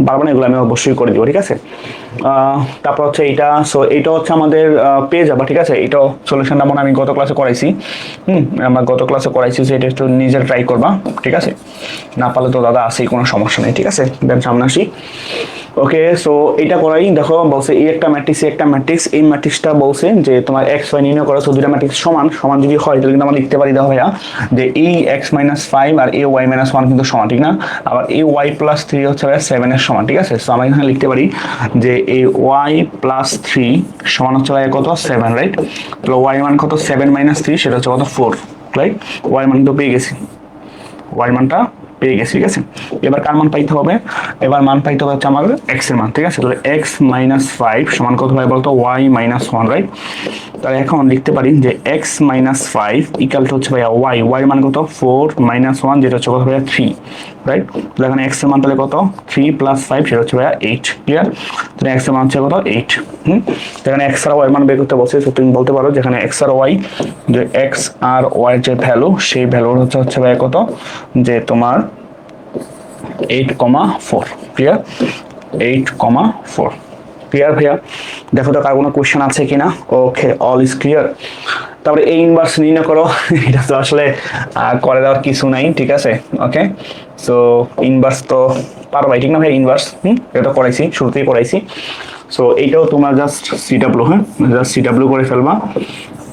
পারবো না এগুলো আমি অবশ্যই করে দিব, ঠিক আছে? তারপর হচ্ছে এইটা, সো এইটা হচ্ছে আমাদের পেয়ে যাবা, ঠিক আছে? এইটাও সলিউশনটা মনে আমি গত ক্লাসে করাইছি, আমরা গত ক্লাসে করাইছি, সেটা একটু নিজের ট্রাই করবা, ঠিক আছে? না পারলে তো দাদা আসেই, কোনো সমস্যা নেই, ঠিক আছে? দেন সামনে আসি। ওকে, সো এটা করাই, দেখো বলছে এই একটা ম্যাট্রিক্স, এই ম্যাট্রিক্সটা বলছে যে তোমার এক্স ওয়াই নির্ণয় করো, তো দুইটা ম্যাট্রিক্স সমান সমান যদি হয় তাহলে কিন্তু আমরা লিখতে পারি, দেখো ভাইয়া, যে এই x minus five R A Y minus one কিন্তু সমান, ঠিক না? আবার এ ওয়াই প্লাস থ্রি হচ্ছে ভাইয়া সেভেনের সমান, ঠিক আছে? সো আমরা এখানে লিখতে পারি যে এ ওয়াই প্লাস থ্রি সমান হচ্ছে ভাইয়া কত, সেভেন, রাইট? তাহলে ওয়াই মান কত, সেভেন মাইনাস থ্রি, সেটা হচ্ছে কত, ফোর, রাইট? ওয়াই মান তো পেয়ে গেছি, ওয়াই মানটা পেয়ে গেছি, ঠিক আছে? এবার কার মান পাইতে হবে? এবার মান পাইতে হবে হচ্ছে আমার এক্স এর মান, ঠিক আছে? তাহলে এক্স মাইনাস ফাইভ সমান কত হয় বলতো, ওয়াই মাইনাস ওয়ান, রাইট? তাহলে এখন লিখতে পারি যে x minus five equal to হচ্ছে ভাইয়া ওয়াই মান কত, ফোর মাইনাস ওয়ান, যেটা হচ্ছে কত ভাইয়া, থ্রি, রাইট? তাহলে এখানে এক্স এর মান তাহলে কত, থ্রি প্লাস ফাইভ, সেটা হচ্ছে ভাইয়া এইট, ক্লিয়ার? তাহলে এক্স এর মান হচ্ছে কত, এইট। এখানে এক্স আর ওয়াই মান বের করতে বলছে, তো তুমি বলতে পারো যেখানে এক্স আর ওয়াই, যে এক্স আর ওয়াই যে ভ্যালু, সেই ভ্যালু হচ্ছে ভাইয়া কত, যে তোমার 8,4 ক্লিয়ার, 8,4 ক্লিয়ার ভাইয়া। দেখো তো কার কোনো কোশ্চেন আছে কিনা। ওকে, অল ইজ ক্লিয়ার। তারপরে এই ইনভার্স নির্ণয় করো। এটা তো আসলে করে দেওয়ার কিছু নাই, ঠিক আছে। ওকে, সো ইনভার্স তো পারবাই, ঠিক না ভাই? ইনভার্স এটা তো করাইছি, শুরুতেই পড়াইছি। সো এইটাও তোমার জাস্ট সিডাব্লিউ, হ্যাঁ জাস্ট সিডাব্লিউ করে ফেলবা,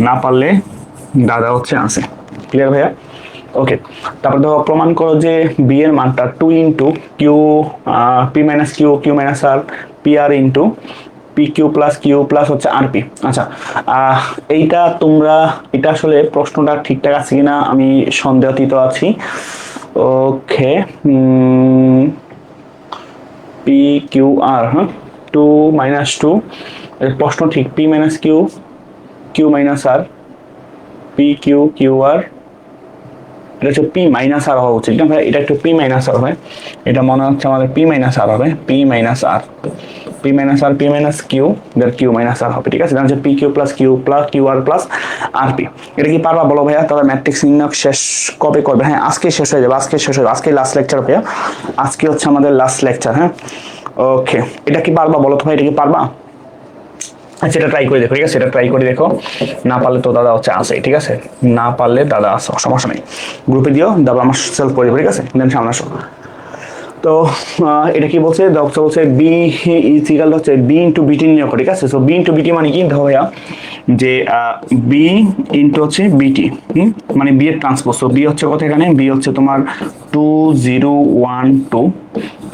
না পারলে দাদা হচ্ছে আছে। ক্লিয়ার ভাইয়া? ওকে, তারপর দেখো প্রমাণ করো যে বি এর মানটা 2 into Q P minus Q, Q minus R, P R into P Q plus হচ্ছে আর পি। আচ্ছা, এইটা তোমরা, এটা আসলে প্রশ্নটা ঠিকঠাক আছে কিনা আমি সন্দেহাতীত আছি। ওকে, পি কিউ আর, হ্যাঁ 2 মাইনাস 2, প্রশ্ন ঠিক, P minus Q, Q minus R, P Q Q R, এটা হচ্ছে পি মাইনাস আর হওয়া উচিত না ভাই, এটা একটু পি মাইনাস আর হবে, এটা মনে হচ্ছে আমাদের পি মাইনাস আর হবে, P minus R, P minus R, P minus Q, দেন কিউ মাইনাস আর হবে, ঠিক আছে। হচ্ছে P Q plus Q R plus আর পি। এটা কি পারবা বলো ভাইয়া? তাহলে ম্যাট্রিক্স নির্ণয় শেষ কবে করবে? হ্যাঁ আজকে শেষ হয়ে যাবে, আজকে শেষ হয়ে যাবে, আজকে লাস্ট লেকচার ভাইয়া, আজকে হচ্ছে আমাদের লাস্ট লেকচার। হ্যাঁ ওকে, এটা কি পারবা বলো তো ভাই, এটা কি পারবা? আচ্ছা, এটা ট্রাই করে দেখো, ঠিক আছে, এটা ট্রাই করে দেখো, না পারলে তো দাদা হচ্ছে আসে, ঠিক আছে, না পারলে দাদা আসো, সমস্যা নেই, গ্রুপে দিও, তারপর আমার সেলফ করে দেবো, ঠিক আছে, দেন সামনে আসো। তো এটা কি বলছে, বলছে বি ইজ ইকাল হচ্ছে বি ইন্টু বিটি নিয়োগ, ঠিক আছে। সো বি ইন্টু বিটি মানে কি দেখো ভাইয়া, যে বি ইন্টু হচ্ছে বিটি, মানে বি এর ট্রান্সপোজ। সো বি হচ্ছে কত এখানে, বি হচ্ছে তোমার 2012,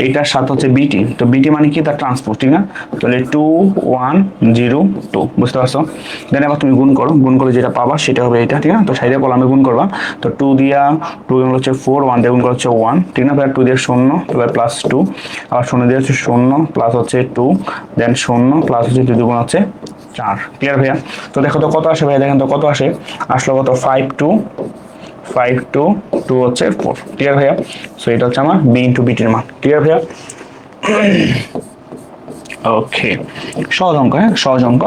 এটার সাথে হচ্ছে বিটি, তো বিটি মানে কি তার ট্রান্সপোজ, ঠিক না? তাহলে 2102, বুঝতে পারছো? দেন আবার তুমি গুণ করো, গুণ করে যেটা পাবা সেটা হবে এটা, ঠিক না? তো সাইডে কলামে গুণ করবা, তো 2 দিয়া 2 গুণ হচ্ছে 4, 1 দিয়ে গুণ করা হচ্ছে 1, ঠিক না ভাই? 2 দিয়ে 0, তাহলে প্লাস 2, আবার 0 দিয়ে হচ্ছে 0 প্লাস হচ্ছে 2, দেন 0 প্লাস হচ্ছে 2 গুণ হচ্ছে 4। ক্লিয়ার ভাইয়া? তো দেখো তো কত আসে ভাইয়া, দেখেন তো কত আসে, আসলো কত 5 2 2 হচ্ছে 4। ক্লিয়ার ভাইয়া? সো এটা হচ্ছে আমার বি ইন্টু বিটির মান। ক্লিয়ার ভাইয়া? ওকে, সহজ অঙ্ক, হ্যাঁ সহজ অঙ্ক,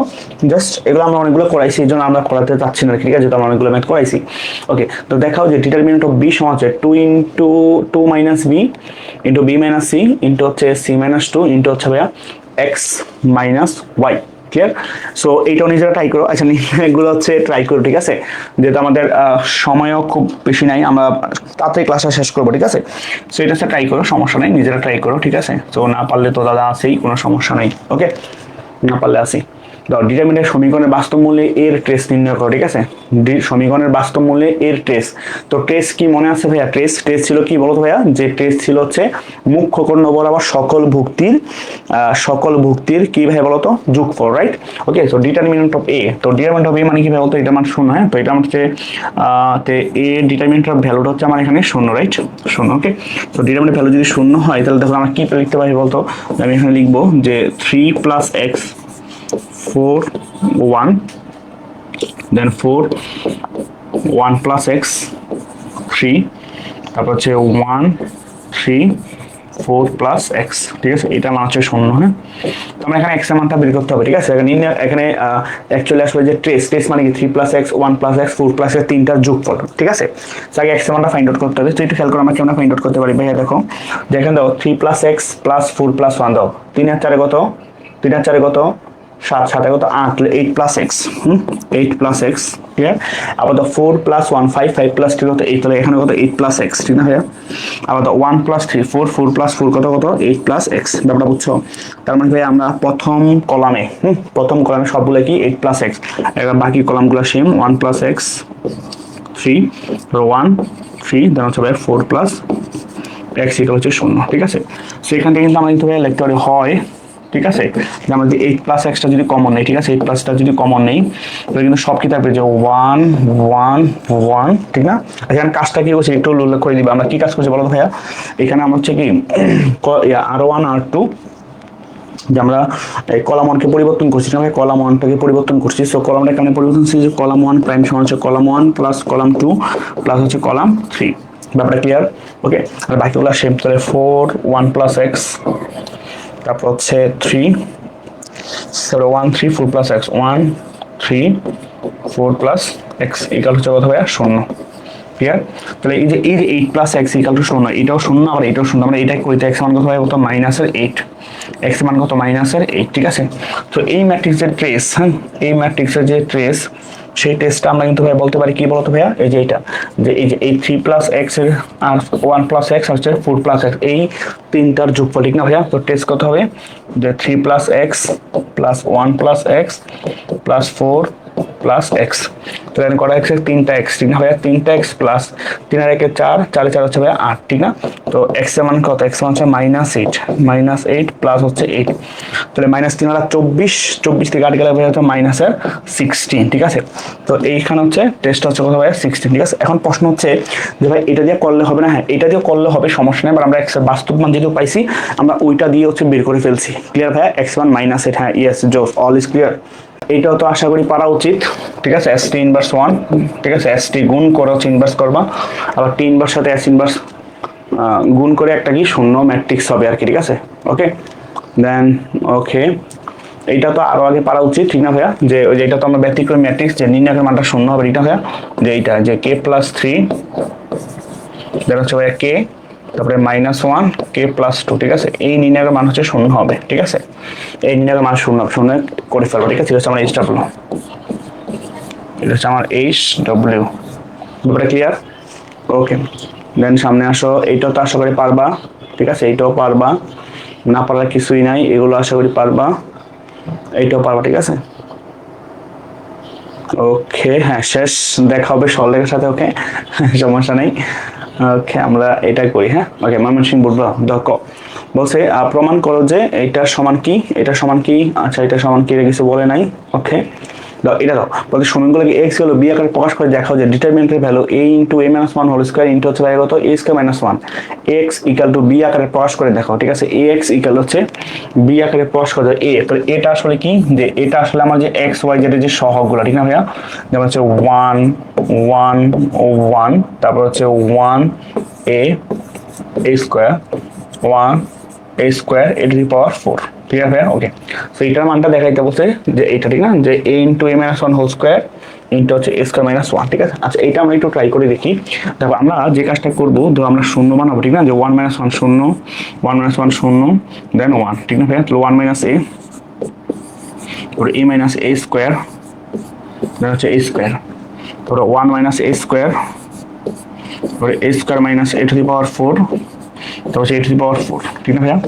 জাস্ট এগুলো আমরা অনেকগুলো করাইছি, এই জন্য আমরা করাতে চাচ্ছি না, ঠিক আছে, যেহেতু আমরা অনেকগুলো ম্যাথ করাইছি। ওকে, তো দেখাও যে ডিটারমিনেন্ট অফ বি সমান হচ্ছে 2 into 2 minus B into B minus C into হচ্ছে সি মাইনাস 2 ইন্টু হচ্ছে ভাইয়া X minus Y. Clear? So এইটাও নিজেরা ট্রাই করো। আচ্ছা, এগুলো হচ্ছে ট্রাই করো, ঠিক আছে, যেহেতু আমাদের সময়ও খুব বেশি নাই, আমরা তাড়াতাড়ি ক্লাসটা শেষ করবো, ঠিক আছে। সো এটা ট্রাই করো, সমস্যা নেই, নিজেরা ট্রাই করো, ঠিক আছে। সো না পারলে তো দাদা আছেই, কোনো সমস্যা নেই। ওকে, না পারলে আসি। ধর ডিটারমিনেন্ট সমীকরণের বাস্তব মূল্যে এর ট্রেস নির্ণয় করো, ঠিক আছে। সমীকরণের বাস্তব মূল্যে এর ট্রেস, তো ট্রেস কি মনে আছে ভাইয়া? ট্রেস ছিল কি বলো তো ভাইয়া? যে ট্রেস ছিল হচ্ছে মুখ্য কর্ণ বরাবর সকল ভুক্তির কি ভাই বলো তো? যোগফল, right? Okay, so determinant of A, তো ডিটারমিনেন্ট অফ এ মানে কি ভাই বলতো? এটা মান 0, হ্যাঁ, তো এটা হচ্ছে এ ডিটারমিনেন্ট অফ ভ্যালুটা হচ্ছে আমার এখানে 0, রাইট? 0। ওকে, তো ডিটারমিনেন্ট ভ্যালু যদি 0 হয় তাহলে দেখো আমরা কি লিখতে পারি বলতো? আমি এখানে লিখবো যে 3 plus x 4 1, then 4 1 plus x 3, তারপর হচ্ছে 1 3 4 প্লাস এক্স, ঠিক আছে, এটা মান হচ্ছে 0, হ্যাঁ। তো আমরা এখানে এক্স এর মানটা বের করতে হবে, ঠিক আছে। এখানে অ্যাকচুয়ালি আসলে যে ট্রেস মানে কি 3 plus x 1 plus x 4 plus এর তিনটার যোগফল, ঠিক আছে। আগে এক্স এর মানটা ফাইন্ড আউট করতে হবে। তো একটু খেয়াল করো আমরা কেমন ফাইন্ড আউট করতে পারি ভাইয়া, দেখো দেখেন দাও 3 প্লাস এক্স প্লাস 4 প্লাস 1 দাও, 3 আর 4 কত, 3 আর 4 কত 7, 7 কত 8, 8 plus x, 8 plus x, clear. আবার তো 4 প্লাস 1 5, 5 প্লাস 3 কত 8, তাহলে এখানে কত 8 প্লাস এক্স, ঠিক না ভাইয়া? আবার তো 1 প্লাস 3 4, 4 প্লাস 4 কত 8 প্লাস এক্স, ব্যাপারটা বুঝছো? তার মানে ভাই আমরা প্রথম কলামে সবগুলো কি 8 প্লাস এক্স, এবার বাকি কলামগুলো সেম 1 প্লাস এক্স 3 1 3, দেন হচ্ছে ভাই 4 প্লাস এক্স, এটা হচ্ছে 0, ঠিক আছে। সো এখান থেকে কিন্তু আমরা কিন্তু ভাই লিখতে পারি হয়, ঠিক আছে, যে আমরা যদি 8 প্লাস এক্সটা যদি কমন নেই, ঠিক আছে, 8 প্লাসটা যদি কমন নেই তাহলে কিন্তু সব কি থাকবে যে 1 1 1, ঠিক না? এখানে কাজটা কি করছি একটু উল্লেখ করে দিবা, আমরা কি কাজ করছি বলো তো ভাইয়া? এখানে আমরা হচ্ছে কি R1 R2, যে আমরা এই কলাম 1 কে পরিবর্তন করছি, না কলাম 1টাকে পরিবর্তন করছি। সো কলামটা কেমন পরিবর্তন করছি, যে কলাম 1 প্রাইম সমান হচ্ছে কলাম 1 প্লাস কলাম 2 প্লাস হচ্ছে কলাম 3, ব্যাপারটা ক্লিয়ার? ওকে, আর বাকিগুলো সেম, তাহলে 4 1 প্লাস এক্স, তারপর হচ্ছে 3 1 3 4 plus x 1 3 4 plus x equal হচ্ছে কত ভাইয়া 0, ক্লিয়ার? তাহলে এই যে 8 প্লাস এক্স ইকাল টু 0, এটাও 0 আবার এটাও 0, আমরা এটা করি তো এক্স মান কত হয় কত -8, এক্স মান কত -8, ঠিক আছে? তো এই ম্যাট্রিক্সের ট্রেস, হ্যাঁ এই ম্যাট্রিক্সের যে ট্রেস, সেই টেস্টটা আমরা কিন্তু ভাই বলতে পারি কি বলতো ভাইয়া, এই যে এটা যে এই যে এই 3 প্লাস এক্স এর আর 1 প্লাস এক্স আর 4 প্লাস এক্স, এই তিনটার যোগফল, ঠিক না ভাইয়া? তো টেস্ট কত হবে যে 3 plus x plus 1 plus x plus 4 plus x, তাহলে কটা এক্স, তিনটা এক্স, ঠিক না ভাইয়া? তিনটা এক্স প্লাস 3 আর 1 4, 4 4 হচ্ছে ভাইয়া 8, ঠিক না? তো এক্স এর মান কত, এক্স মান হচ্ছে -8 প্লাস হচ্ছে 8, তাহলে -3 আর 24, 24 থেকে 8 গেলে ভাইয়া হচ্ছে -16, ঠিক আছে? তো এইখানে হচ্ছে টেস্ট হচ্ছে কত ভাইয়া 16, ঠিক আছে? এখন প্রশ্ন হচ্ছে যে ভাই এটা দিয়ে করলে হবে না, হ্যাঁ এটা দিয়ে করলে হবে, সমস্যা নেই, বাট আমরা এক্স এর বাস্তব মান যেহেতু পাইছি আমরা ওইটা দিয়ে হচ্ছে বের করে ফেলছি, ক্লিয়ার ভাইয়া? এক্স মান -8, হ্যাঁ ইয়েস জোস, অল ইজ ক্লিয়ার। এইটাও তো আশা করি পারা উচিত, ঠিক আছে? এস টি ইনভার্স 1, ঠিক আছে? এস টি গুণ করে হচ্ছে ইনভার্স করবা, আবার টি ইনভার্স সাথে এস ইনভার্স গুণ করে একটা কি শূন্য ম্যাট্রিক্স হবে আর কি, ঠিক আছে? ওকে দেন ওকে, এইটা তো আরো আগে পারা উচিত, ঠিক না ভাইয়া? যে ওই যে এটা তো আমরা ব্যতিক্রমী ম্যাট্রিক্স, যে নির্ণায়কের মানটা শূন্য হবে, ঠিক না ভাইয়া? যে এইটা যে কে প্লাস 3 যেটা হচ্ছে ভাইয়া কে, তারপরে -1 কে প্লাস 2, ঠিক আছে? এই নির্ণায়কের মান হচ্ছে শূন্য হবে, ঠিক আছে? এই নির্ণায়কের মান শূন্য করে ফেলবো, ঠিক আছে? এটা হচ্ছে আমার এইচ ডাব্লিউ, এটা হচ্ছে আমার এইচ ডাব্লিউ, ব্যাপারটা ক্লিয়ার? ওকে দেন সামনে আসো, এইটাও তো আশা করি পারবা, ঠিক আছে? এইটাও পারবা, না পারার কিছুই নাই, এগুলো আশা করি পারবা, এইটাও পারবা, ঠিক আছে? ওকে হ্যাঁ শেষ, দেখা হবে সরলেখার সাথে, ওকে সমস্যা নেই। ওকে আমরা এটাই করি, হ্যাঁ ওকে ময়মনসিংহ বলবো দেখো, বলছে প্রমাণ করো যে এটা সমান কি, এটা সমান কি, আচ্ছা এটা সমান কি, এটা কিছু বলে নাই, ওকে দাও এটা দাও, বলতে সমীকরণগুলোকে এক্স হলো বি আকারে প্রকাশ করে দেখাও যে ডিটারমিনেন্টের value a into a minus 1 whole square into হচ্ছে কত a square minus 1, x equal to b আকারে প্রকাশ করে দেখাও, ঠিক আছে? ax ইকুয়াল হচ্ছে b আকারে প্রকাশ করে a, তো এটা আসলে কি, যে এটা আসলে আমার যে x y z এর যে সহগগুলো, ঠিক না ভাইয়া? যেমন হচ্ছে 1 1 1, তারপর হচ্ছে 1 a square 1 a square a to the power 4, ঠিক আছে? ওকে সো এটার মানটা দেখাইতে বলছে যে এইটা, ঠিক না? যে a into a minus 1 whole square into হচ্ছে a স্কয়ার মাইনাস 1, ঠিক আছে? আচ্ছা এইটা আমরা একটু ট্রাই করে দেখি। দেখো আমরা যে কাজটা করব, ধরো আমরা শূন্য বানাবো, ঠিক না? যে 1 মাইনাস 1 শূন্য, 1 মাইনাস 1 শূন্য, দেন 1, ঠিক না ভাইয়া? তাহলে 1 মাইনাস a, তারপরে a minus a square, then হচ্ছে a স্কয়ার, তারপরে 1 মাইনাস a স্কয়ার, তারপরে a square minus a to the power 4, তারপর হচ্ছে a টু দি পাওয়ার 4, ঠিক না ভাইয়া?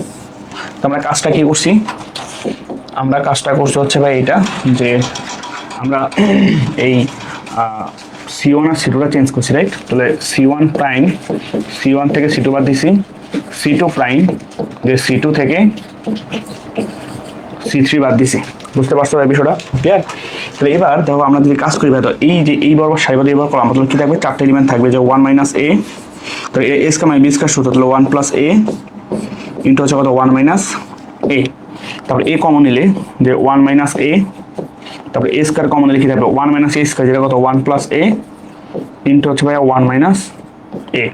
তো আমরা কাজটা কি করছি, আমরা কাজটা করছি হচ্ছে ভাই এইটা, যে আমরা এই C1 আর C2টা চেঞ্জ করছি, রাইট? তাহলে C1 প্রাইম, C1 থেকে C2 বাদ দিছি, C2 প্রাইম, যে C2 থেকে C3 বাদ দিছি, বুঝতে পারছো এই বিষয়টা ক্লিয়ার? তাহলে এবার দেখো আমরা যদি কাজ করি ভাই, তো এই যে এই বরাবর সাইবার এবার করা আমাদের কি থাকবে, চারটে এলিমেন্ট থাকবে, যে 1 মাইনাস a, তাহলে a square minus b square সূত্র, তাহলে 1 প্লাস a ইনটু হচ্ছে কত 1 মাইনাস a, তারপরে a কমন নিলে যে 1 মাইনাস a, তারপরে a স্কয়ার কমন লিখে থাকবে 1 মাইনাস a স্কয়ার, যেটা কত 1 প্লাস a ইনটু হচ্ছে ভাইয়া 1 মাইনাস a,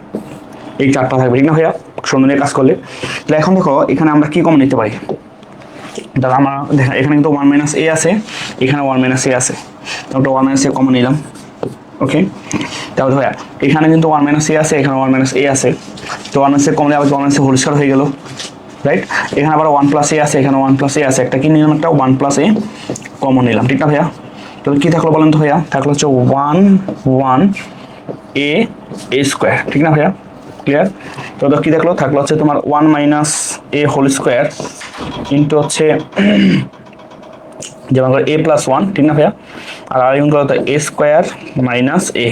এই চারটা থাকবে, ঠিক না ভাইয়া? সুন্দর নিয়ে কাজ করলে। তাহলে এখন দেখো এখানে আমরা কি কমন নিতে পারি, তাহলে আমরা দেখা এখানে কিন্তু 1 মাইনাস a আছে, এখানে 1 মাইনাস a আছে, তাহলে 1 মাইনাস a কমন নিলাম, ওকে? তাহলে ভাইয়া এখানে কিন্তু 1 মাইনাস a আছে, এখানে 1 মাইনাস a আছে, তো 1 মাইনাস a কমলে আবার 1 মাইনাস a হোল স্কয়ার হয়ে গেল, রাইট? এখানে আবার 1 প্লাস a আছে, এখানে 1 প্লাস a আছে, একটা কি নিলাম, একটা 1 প্লাস a কমন নিলাম, ঠিক না ভাইয়া? তাহলে কি থাকলো বলেন তো ভাইয়া? থাকলো হচ্ছে 1 1 a স্কয়ার, ঠিক না ভাইয়া? ক্লিয়ার? তো কি থাকলো, থাকলো হচ্ছে তোমার 1 minus a whole square into হচ্ছে যেমন করে a প্লাস 1, ঠিক না ভাইয়া? আর আরেকজন করো তো a স্কয়ার মাইনাস a,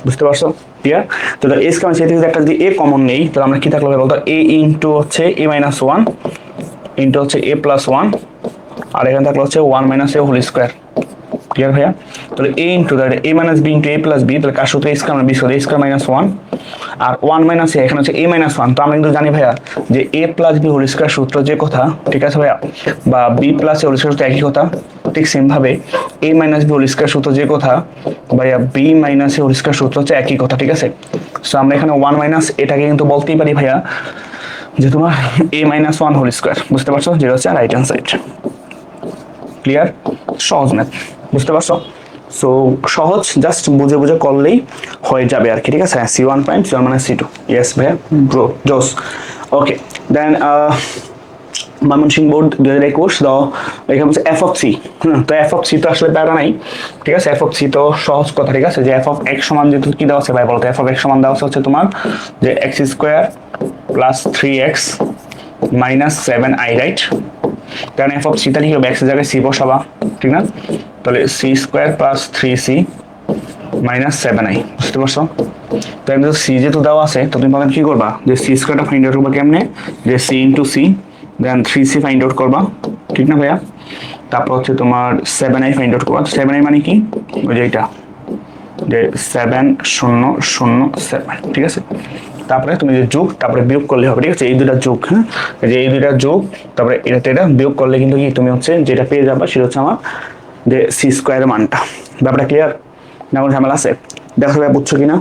বুঝতে পারছো ক্লিয়ার? তো a স্কয়ার মাইনাস a থেকে একটা যদি a কমন নেই, তাহলে আমরা কি থাকলো বলতো a ইনটু হচ্ছে a মাইনাস 1 ইনটু হচ্ছে a প্লাস 1, আর এখানে থাকলো হচ্ছে 1 minus a whole square, clear ভাইয়া? তাহলে a ইনটু তাহলে a minus b into a plus b, তাহলে কার সূত্র a square minus b square, a square minus 1, আর 1 মাইনাস a এখানে হচ্ছে a মাইনাস 1, তো আমরা কিন্তু জানি ভাইয়া যে a plus b whole square সূত্র যে কথা, ঠিক আছে ভাইয়া? বা b plus a whole square সূত্র একই কথা, ঠিক সেম ভাবে a minus b whole square সূত্র যে কথা ভাইয়া b minus a whole square সূত্র হচ্ছে একই কথা, ঠিক আছে? সো আমরা এখানে 1 মাইনাস এটাকে কিন্তু বলতেই পারি ভাইয়া যে তোমার a মাইনাস 1 হোল স্কয়ার, বুঝতে পারছো? যেটা হচ্ছে রাইট হ্যান্ড সাইড, ক্লিয়ার? সহজ ম্যাথ, বুঝতে পারছো? সো সহজ, জাস্ট বুঝে বুঝে করলেই হয়ে যাবে আর কি, ঠিক আছে। C1 প্রাইম C1 মানে C2, ইয়েস ভাইয়া ব্রো জোস। ওকে দেন ময়মনসিংহ বোর্ড 2021 তো এখানে হচ্ছে এফ অফ সি। তো এফ অফ সি তো আসলে প্যারা নাই, ঠিক আছে। এফ অফ সি তো সহজ কথা, ঠিক আছে। যে এফ অফ এক্স সমান যেহেতু কি দেওয়া আছে ভাই বলতো, এফ অফ এক্স সমান দেওয়া হচ্ছে তোমার যে x square plus 3x minus 7i, right. কারণ এফ অফ সি তাহলে কি হবে, এক্স এর জায়গায় সি বসাবা, ঠিক না। তাহলে C square plus 3c minus 7i, বুঝতে পারছো। তো এমনি সি যেহেতু দেওয়া আছে তো তুমি প্রথমে কি করবা, যে সি স্কোয়ারটা ফাইন্ড আউট করবা কেমনে, যে সি ইন্টু সি দেন 3c ফাইন্ড আউট করবা, ঠিক না ভাইয়া। তারপর হচ্ছে তোমার 7i ফাইন্ড আউট করবা। 7i মানে কি, ওই যে এটা যে 7007, ঠিক আছে। তারপরে তুমি যে যোগ তারপরে বিয়োগ করলে হবে, ঠিক আছে। এই দুটা যোগ, হ্যাঁ, যে এই দুটা যোগ তারপরে এটা বিয়োগ করলে কিন্তু কি তুমি হচ্ছে যেটা পেয়ে যাবা সেটা হচ্ছে আমার যে সি স্কোয়ারের মানটা। ব্যাপারটা ক্লিয়ার না, কোনো ঝামেলা আছে? দেখো ভাই বুঝছো কিনা।